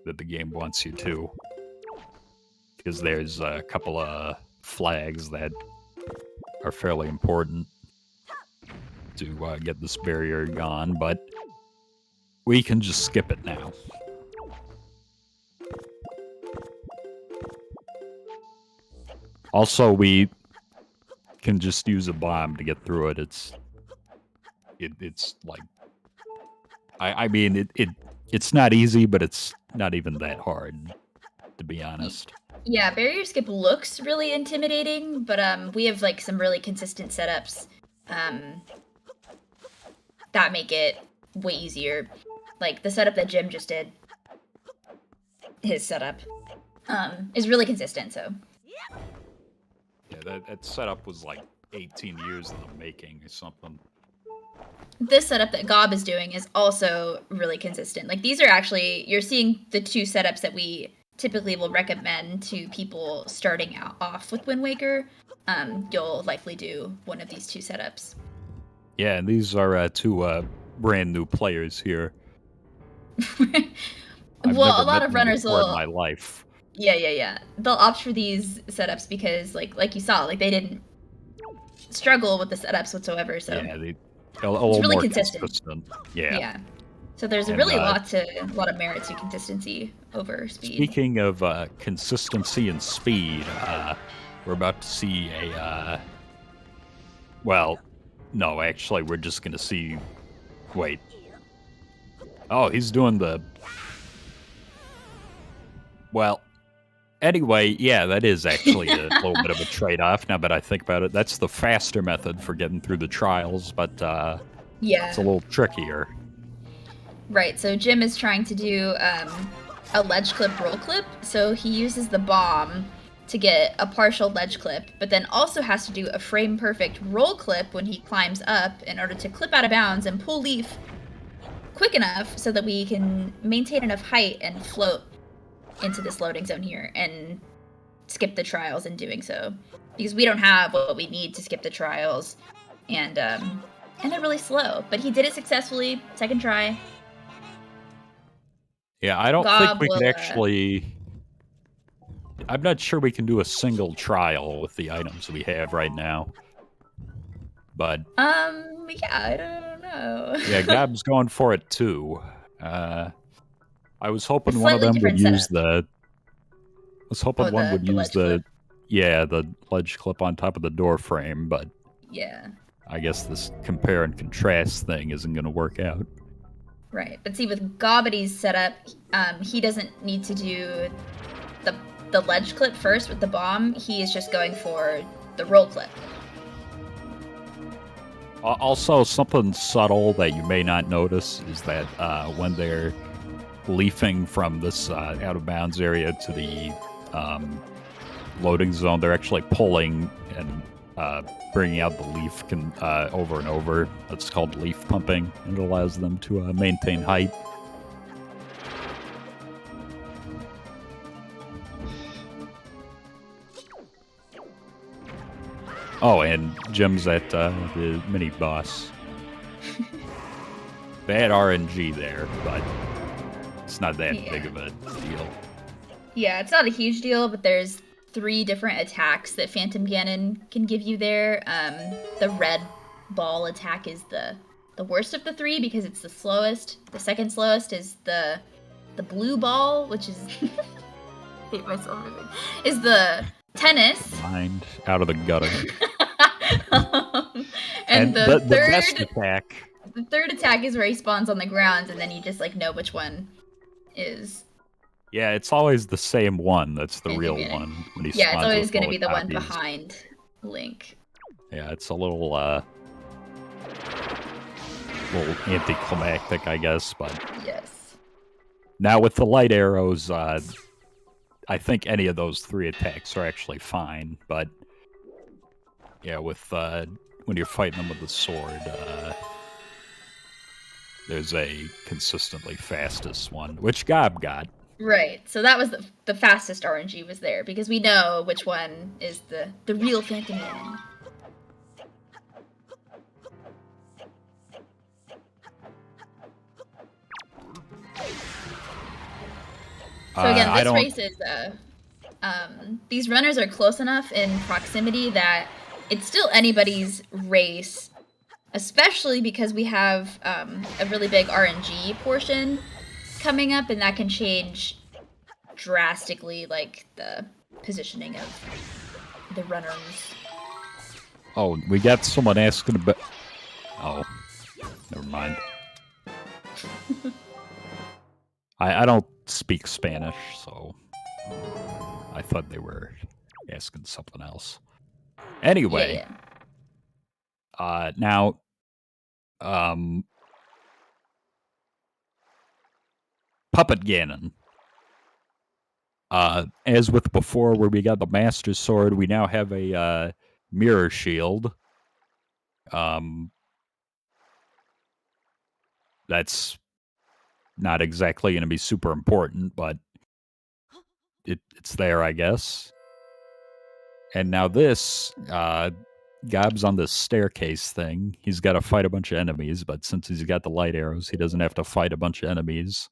that the game wants you to. Because there's a couple of flags that are fairly important to get this barrier gone, but we can just skip it now. Also, we can just use a bomb to get through it. It's like, I mean, it's not easy, but it's not even that hard, to be honest. Yeah, barrier skip looks really intimidating, but we have like some really consistent setups that make it way easier. Like the setup that Jim just did, his setup is really consistent. So yeah, that setup was like 18 years in the making or something. This setup that Gob is doing is also really consistent. Like these are actually, you're seeing the two setups that we typically will recommend to people starting off with Wind Waker. You'll likely do one of these two setups. Yeah, and these are two brand new players here. Well, a lot of runners will. In my life. Yeah. They'll opt for these setups because, like you saw, like they didn't struggle with the setups whatsoever. So yeah, it's really more consistent. Yeah. So there's a lot of merit to consistency over speed. Speaking of consistency and speed, we're about to see a. Well, no, actually, we're just gonna see. Wait. Oh, he's doing the. Well, anyway, yeah, that is actually a little bit of a trade-off. Now that I think about it, that's the faster method for getting through the trials, but it's a little trickier. Right, so Jim is trying to do a ledge clip roll clip, so he uses the bomb to get a partial ledge clip, but then also has to do a frame perfect roll clip when he climbs up in order to clip out of bounds and pull Leaf quick enough so that we can maintain enough height and float into this loading zone here and skip the trials in doing so, because we don't have what we need to skip the trials, and they're really slow, but he did it successfully, second try. Yeah, I don't think we can actually. I'm not sure we can do a single trial with the items we have right now. But yeah, I don't know. Yeah, Gab's going for it too. I was hoping one of them would use the. I was hoping one would use the ledge clip on top of the door frame, but yeah, I guess this compare and contrast thing isn't going to work out. Right, but see, with Gobbity's setup, he doesn't need to do the ledge clip first with the bomb. He is just going for the roll clip. Also, something subtle that you may not notice is that when they're leafing from this out-of-bounds area to the loading zone, they're actually pulling and bringing out the leaf over and over. That's called leaf pumping, and it allows them to maintain height. Oh, and Jim's at the mini boss. They had RNG there, but it's not that big of a deal. Yeah, it's not a huge deal, but there's 3 different attacks that Phantom Ganon can give you there. The red ball attack is the worst of the 3 because it's the slowest. The second slowest is the blue ball, which is hate myself is the tennis. Mind out of the gutter. And the third best attack. The third attack is where he spawns on the ground, and then you just like know which one is. Yeah, it's always the same one. That's the real one. When he yeah, it's always going to be the one behind Link. Yeah, it's a little anticlimactic, I guess, but yes. Now with the light arrows, I think any of those 3 attacks are actually fine, but yeah, with when you're fighting them with the sword, there's a consistently fastest one, which Gob got. Right, so that was the fastest RNG was there, because we know which one is the real Phantom Ganon. So again, this race is, these runners are close enough in proximity that it's still anybody's race, especially because we have a really big RNG portion coming up, and that can change drastically, like, the positioning of the runners. Oh, we got someone asking about... Oh, never mind. I don't speak Spanish, so I thought they were asking something else. Anyway, now, Puppet Ganon. As with before, where we got the Master Sword, we now have a mirror shield. That's not exactly going to be super important, but it's there, I guess. And now this, Gob's on this staircase thing. He's got to fight a bunch of enemies, but since he's got the light arrows, he doesn't have to fight a bunch of enemies.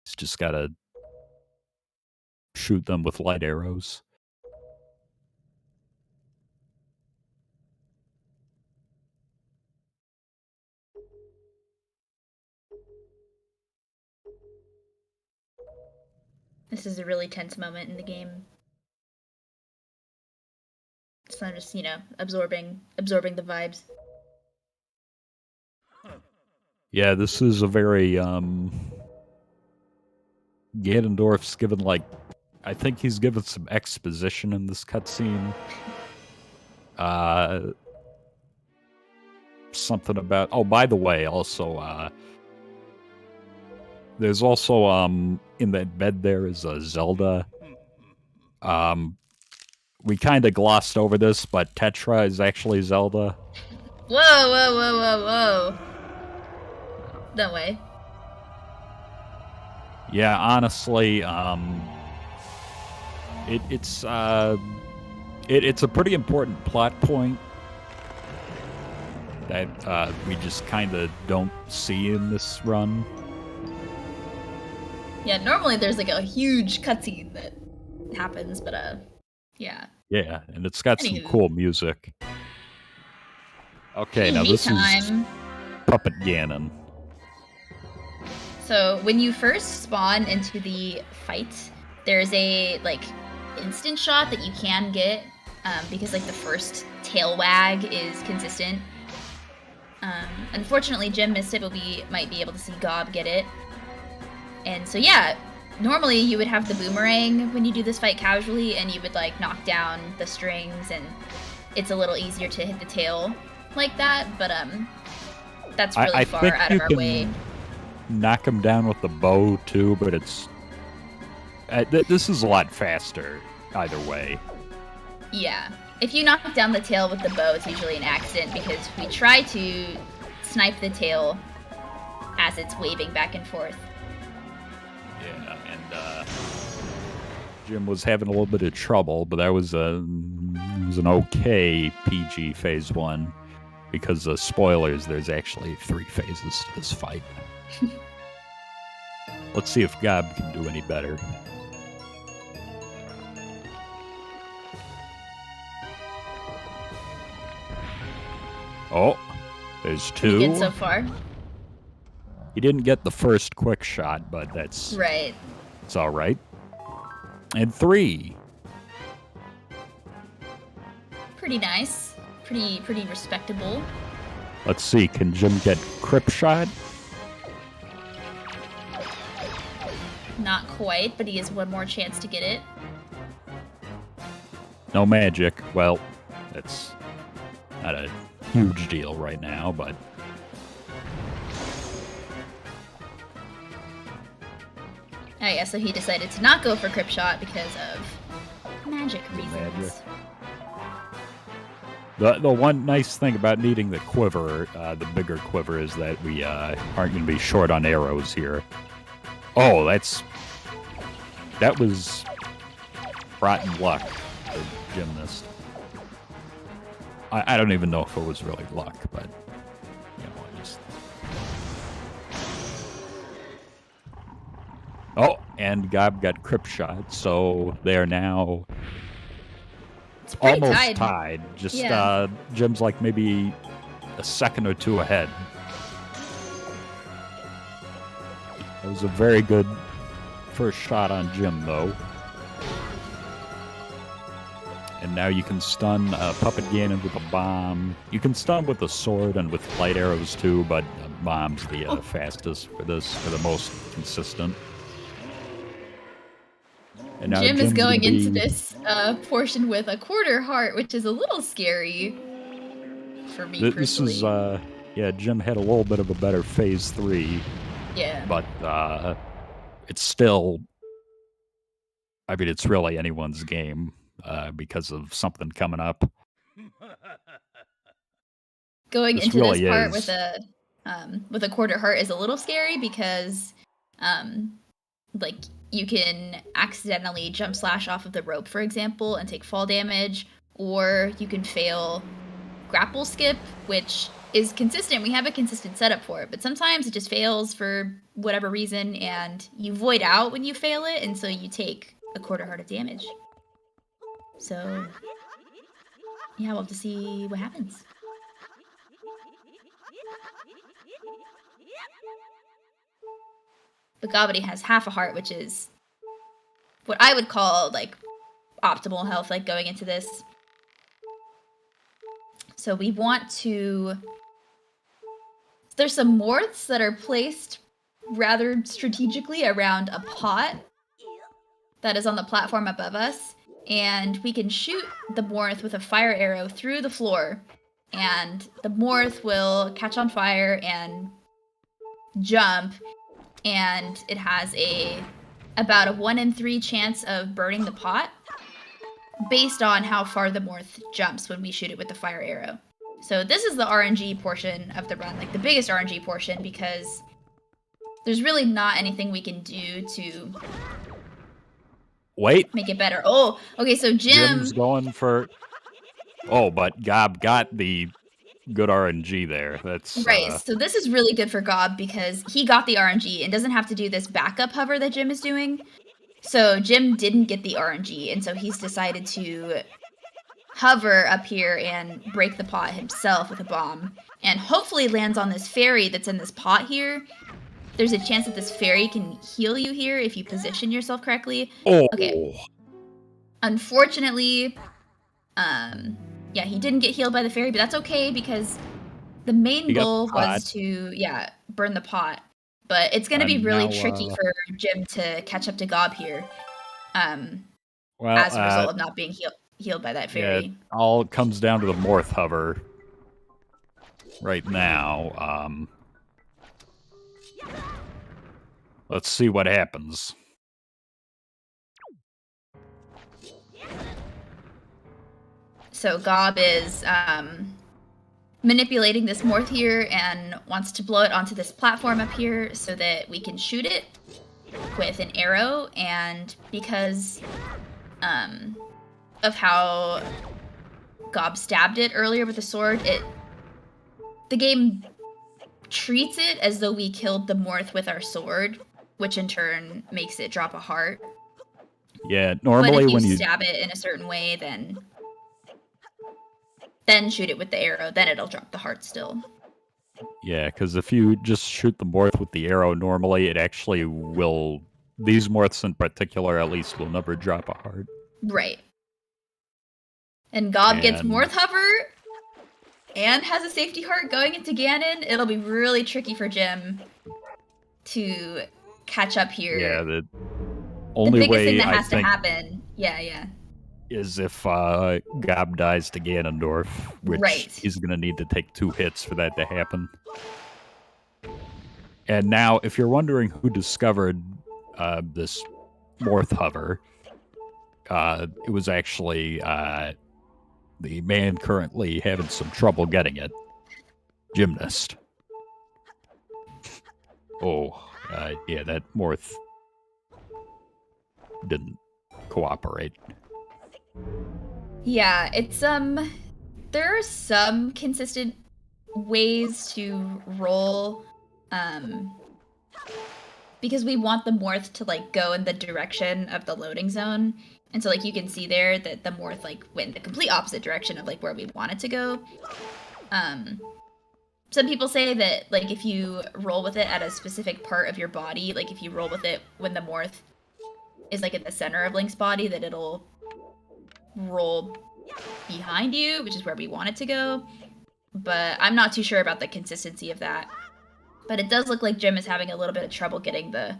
He's just got to shoot them with light arrows. This is a really tense moment in the game. So I'm just, absorbing the vibes. Yeah, this is a very, Ganondorf's given, I think he's given some exposition in this cutscene. Something about... Oh, by the way, also, there's also, in that bed there is a Zelda. We kind of glossed over this, but Tetra is actually Zelda. Whoa. No way. Yeah, honestly, it's a pretty important plot point that we just kind of don't see in this run. Yeah, normally there's a huge cutscene that happens, but yeah. Yeah, and it's got some cool music. Okay, now this is Puppet Ganon. So when you first spawn into the fight, there's a instant shot that you can get because the first tail wag is consistent. Unfortunately, Jim missed it, but we might be able to see Gob get it. And so yeah, normally you would have the boomerang when you do this fight casually, and you would knock down the strings, and it's a little easier to hit the tail like that. But that's really far out of our way. Knock him down with the bow too, but it's this is a lot faster either way. Yeah, if you knock down the tail with the bow, it's usually an accident because we try to snipe the tail as it's waving back and forth. Yeah, and Jim was having a little bit of trouble, but that was an okay PG phase 1 because spoilers, there's actually 3 phases to this fight. Let's see if Gob can do any better. Oh, there's Pretty good two. so far. He didn't get the first quick shot, but that's Right. it's all right. And 3. Pretty nice. Pretty respectable. Let's see, can Jim get Crip Shot? Not quite, but he has one more chance to get it. No magic. Well, that's not a huge deal right now, but... Oh yeah, so he decided to not go for Crip Shot because of magic reasons. Magic. The one nice thing about needing the quiver, the bigger quiver, is that we aren't going to be short on arrows here. Oh, that was rotten luck for Gymnast. I don't even know if it was really luck, but you know, I just... Oh, and Gob got Crip Shot, so they are now almost tied. Just yeah. Jim's like maybe a second or two ahead. That was a very good first shot on Jim, though. And now you can stun Puppet Ganon with a bomb. You can stun with a sword and with light arrows too, but bomb's the fastest for this, for the most consistent. And now Jim is going into this portion with a quarter heart, which is a little scary for me personally. This is, yeah, Jim had a little bit of a better phase 3. Yeah. But it's still, I mean, it's really anyone's game because of something coming up. Going into this part with a quarter heart is a little scary because, like, you can accidentally jump slash off of the rope, for example, and take fall damage, or you can fail grapple skip, which is consistent. We have a consistent setup for it, but sometimes it just fails for whatever reason, and you void out when you fail it, and so you take a quarter heart of damage. So, yeah, we'll have to see what happens. But Gobbity has half a heart, which is what I would call, like, optimal health, like, going into this. So we want to... There's some morphs that are placed rather strategically around a pot that is on the platform above us, and we can shoot the morph with a fire arrow through the floor, and the morph will catch on fire and jump, and it has about a 1 in 3 chance of burning the pot based on how far the morph jumps when we shoot it with the fire arrow. So this is the RNG portion of the run, like the biggest RNG portion, because there's really not anything we can do to make it better. Oh, okay, so Jim's going for... Oh, but Gob got the good RNG there. That's right. So this is really good for Gob because he got the RNG and doesn't have to do this backup hover that Jim is doing. So Jim didn't get the RNG, and so he's decided to hover up here and break the pot himself with a bomb, and hopefully lands on this fairy that's in this pot here. There's a chance that this fairy can heal you here if you position yourself correctly. Oh. Okay. Unfortunately, yeah, he didn't get healed by the fairy, but that's okay because the main goal was to, burn the pot. But it's going to be really tricky for Jim to catch up to Gob here as a result of not being healed by that fairy. Yeah, it all comes down to the morph hover right now. Let's see what happens. So Gob is manipulating this morph here and wants to blow it onto this platform up here so that we can shoot it with an arrow. And because of how Gob stabbed it earlier with the sword, the game treats it as though we killed the morph with our sword, which in turn makes it drop a heart. Yeah, normally but if when you you stab it in a certain way, then then shoot it with the arrow, then it'll drop the heart still. Yeah, because if you just shoot the morph with the arrow normally, it actually will... These morphs in particular, at least, will never drop a heart. Right. And Gob gets Morth Hover and has a safety heart going into Ganon. It'll be really tricky for Jim to catch up here. Yeah, the only biggest way thing that I has think to happen, is if Gob dies to Ganondorf, which he's going to need to take 2 hits for that to happen. And now, if you're wondering who discovered this Morth Hover, it was actually the man currently having some trouble getting it, Gymnast. Yeah, that Morth didn't cooperate. Yeah, it's there are some consistent ways to roll, because we want the Morth to like go in the direction of the loading zone. And so like you can see there that the Morth like went in the complete opposite direction of like where we want it to go. Some people say that like if you roll with it at a specific part of your body, like if you roll with it when the Morth is like at the center of Link's body, that it'll roll behind you, which is where we want it to go. But I'm not too sure about the consistency of that. But it does look like Jim is having a little bit of trouble getting the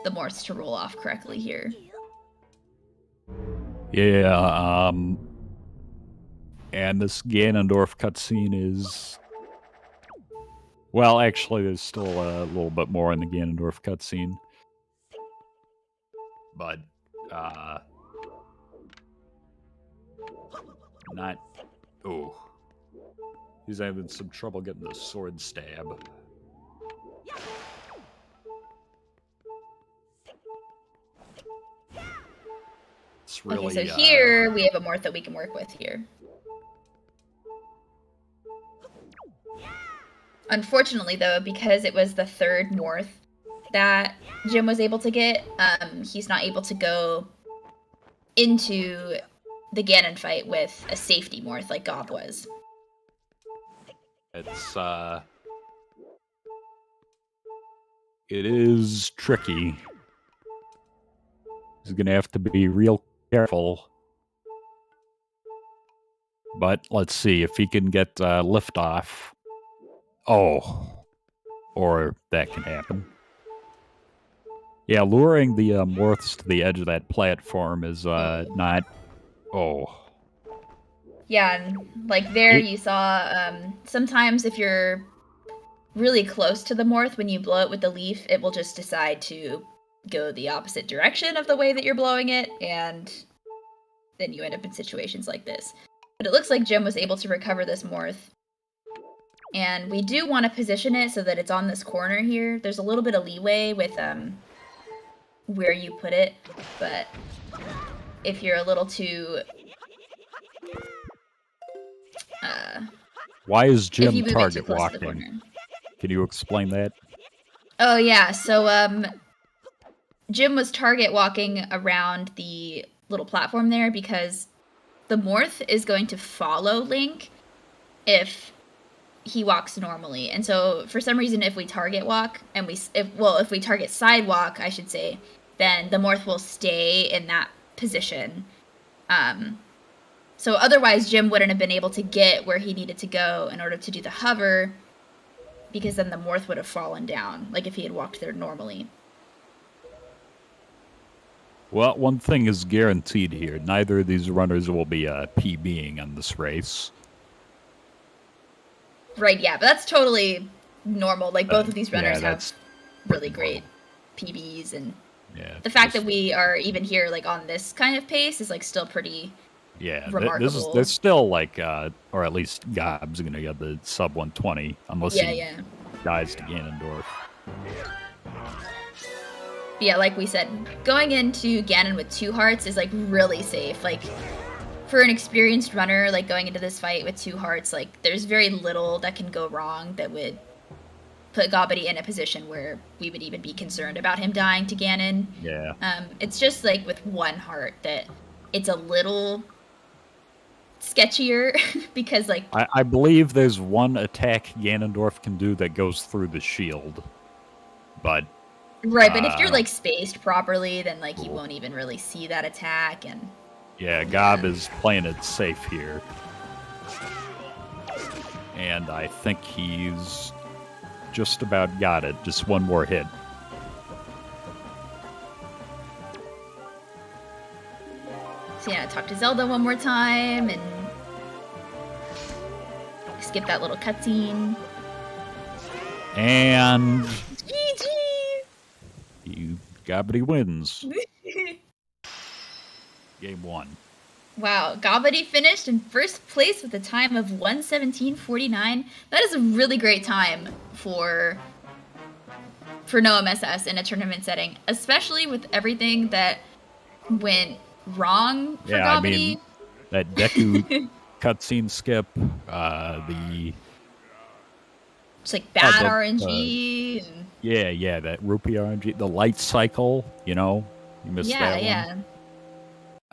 Morths to roll off correctly here. Yeah, and this Ganondorf cutscene is... Well, actually, there's still a little bit more in the Ganondorf cutscene. But, not... Oh. He's having some trouble getting the sword stab. It's really... Okay, so here we have a Morth that we can work with here. Unfortunately, though, because it was the 3rd Morth that Jim was able to get, he's not able to go into the Ganon fight with a safety Morth like Gob was. It's, it is tricky. He's gonna have to be real careful. But let's see if he can get liftoff. Oh. Or that can happen. Yeah, luring the Morths to the edge of that platform is not... Oh. Yeah, and like there you saw, sometimes if you're really close to the Morth, when you blow it with the leaf, it will just decide to go the opposite direction of the way that you're blowing it, and then you end up in situations like this. But it looks like Jim was able to recover this Morth. And we do want to position it so that it's on this corner here. There's a little bit of leeway with where you put it, but if you're a little too... Why is Jim target walking? Can you explain that? Oh yeah, so Jim was target walking around the little platform there because the Morth is going to follow Link if he walks normally. And so for some reason, if we target walk and if we target sidewalk, I should say, then the Morth will stay in that position. So otherwise Jim wouldn't have been able to get where he needed to go in order to do the hover, because then the Morth would have fallen down, like if he had walked there normally. Well, one thing is guaranteed here. Neither of these runners will be PBing on this race. Right, yeah, but that's totally normal. Like, both of these runners have really great PBs, and the fact that we are even here, like, on this kind of pace is, like, still pretty remarkable. There's still, like, or at least Gob's gonna get the sub 120, unless he dies to Ganondorf. Yeah, like we said, going into Ganon with 2 hearts is, like, really safe. Like, for an experienced runner, like, going into this fight with 2 hearts, like, there's very little that can go wrong that would put Gobbity in a position where we would even be concerned about him dying to Ganon. Yeah. It's just, like, with 1 heart that it's a little sketchier because like I believe there's one attack Ganondorf can do that goes through the shield, but right. But if you're like spaced properly, then like you won't even really see that attack. And yeah, Gob is playing it safe here, and I think he's just about got it. Just one more hit. So yeah, talk to Zelda one more time and skip that little cutscene. And GG! Gobbity wins. Game 1. Wow, Gobbity finished in first place with a time of 1:17:49. That is a really great time for no MSS in a tournament setting, especially with everything that went wrong for Gobbity. I mean, that Deku cutscene skip, the it's like bad RNG. And... yeah, that rupee RNG, the light cycle. You missed that one. Yeah.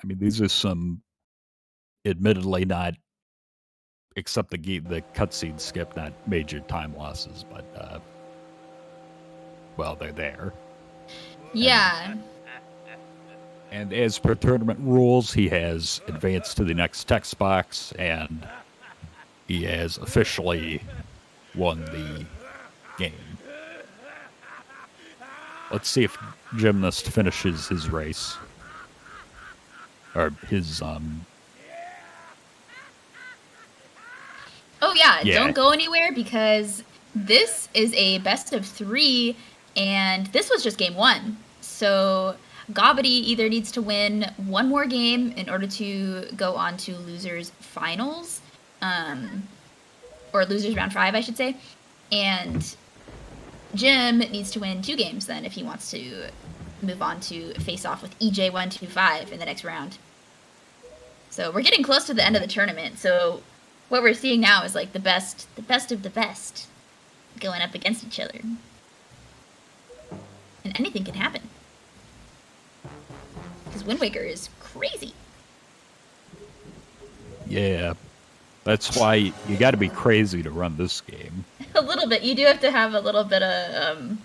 I mean, these are some, admittedly not, except the cutscene skip, not major time losses, but well, they're there. Yeah. And as per tournament rules, he has advanced to the next text box, and he has officially won the game. Let's see if Gymnast finishes his race. Or his, Oh yeah, don't go anywhere because this is a best of 3, and this was just game 1. So Gobbity either needs to win one more game in order to go on to losers finals, or losers round 5, I should say, and Jim needs to win 2 games then if he wants to move on to face off with EJ125 in the next round. So we're getting close to the end of the tournament. So what we're seeing now is like the best of the best going up against each other, and anything can happen. Because Wind Waker is crazy. Yeah, that's why you got to be crazy to run this game. A little bit. You do have to have a little bit of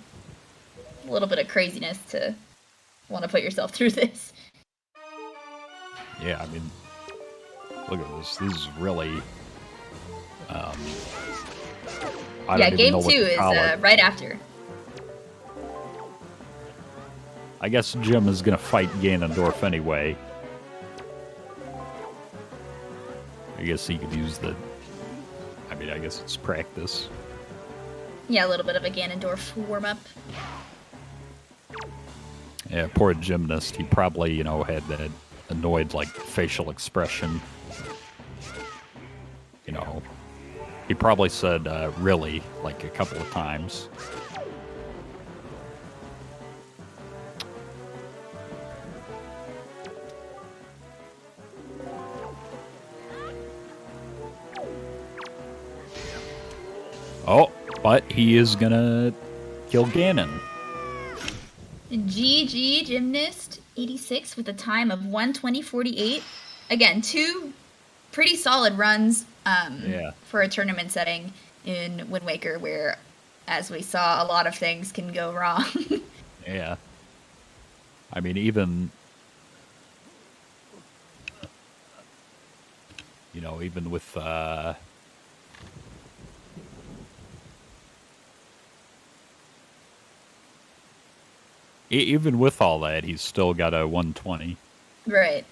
craziness to want to put yourself through this. Yeah, I mean, look at this. This is really. Game 2 is right after. I guess Jim is going to fight Ganondorf anyway. I guess he could use I guess it's practice. Yeah, a little bit of a Ganondorf warm-up. Yeah, poor Gymnast. He probably, had that annoyed, facial expression. He probably said, really, a couple of times. Oh, but he is gonna kill Ganon. GG Gymnast86 with a time of 1:20:48. Again, 2 pretty solid runs for a tournament setting in Wind Waker, where, as we saw, a lot of things can go wrong. Yeah. I mean, even with even with all that, he's still got a 120. Right.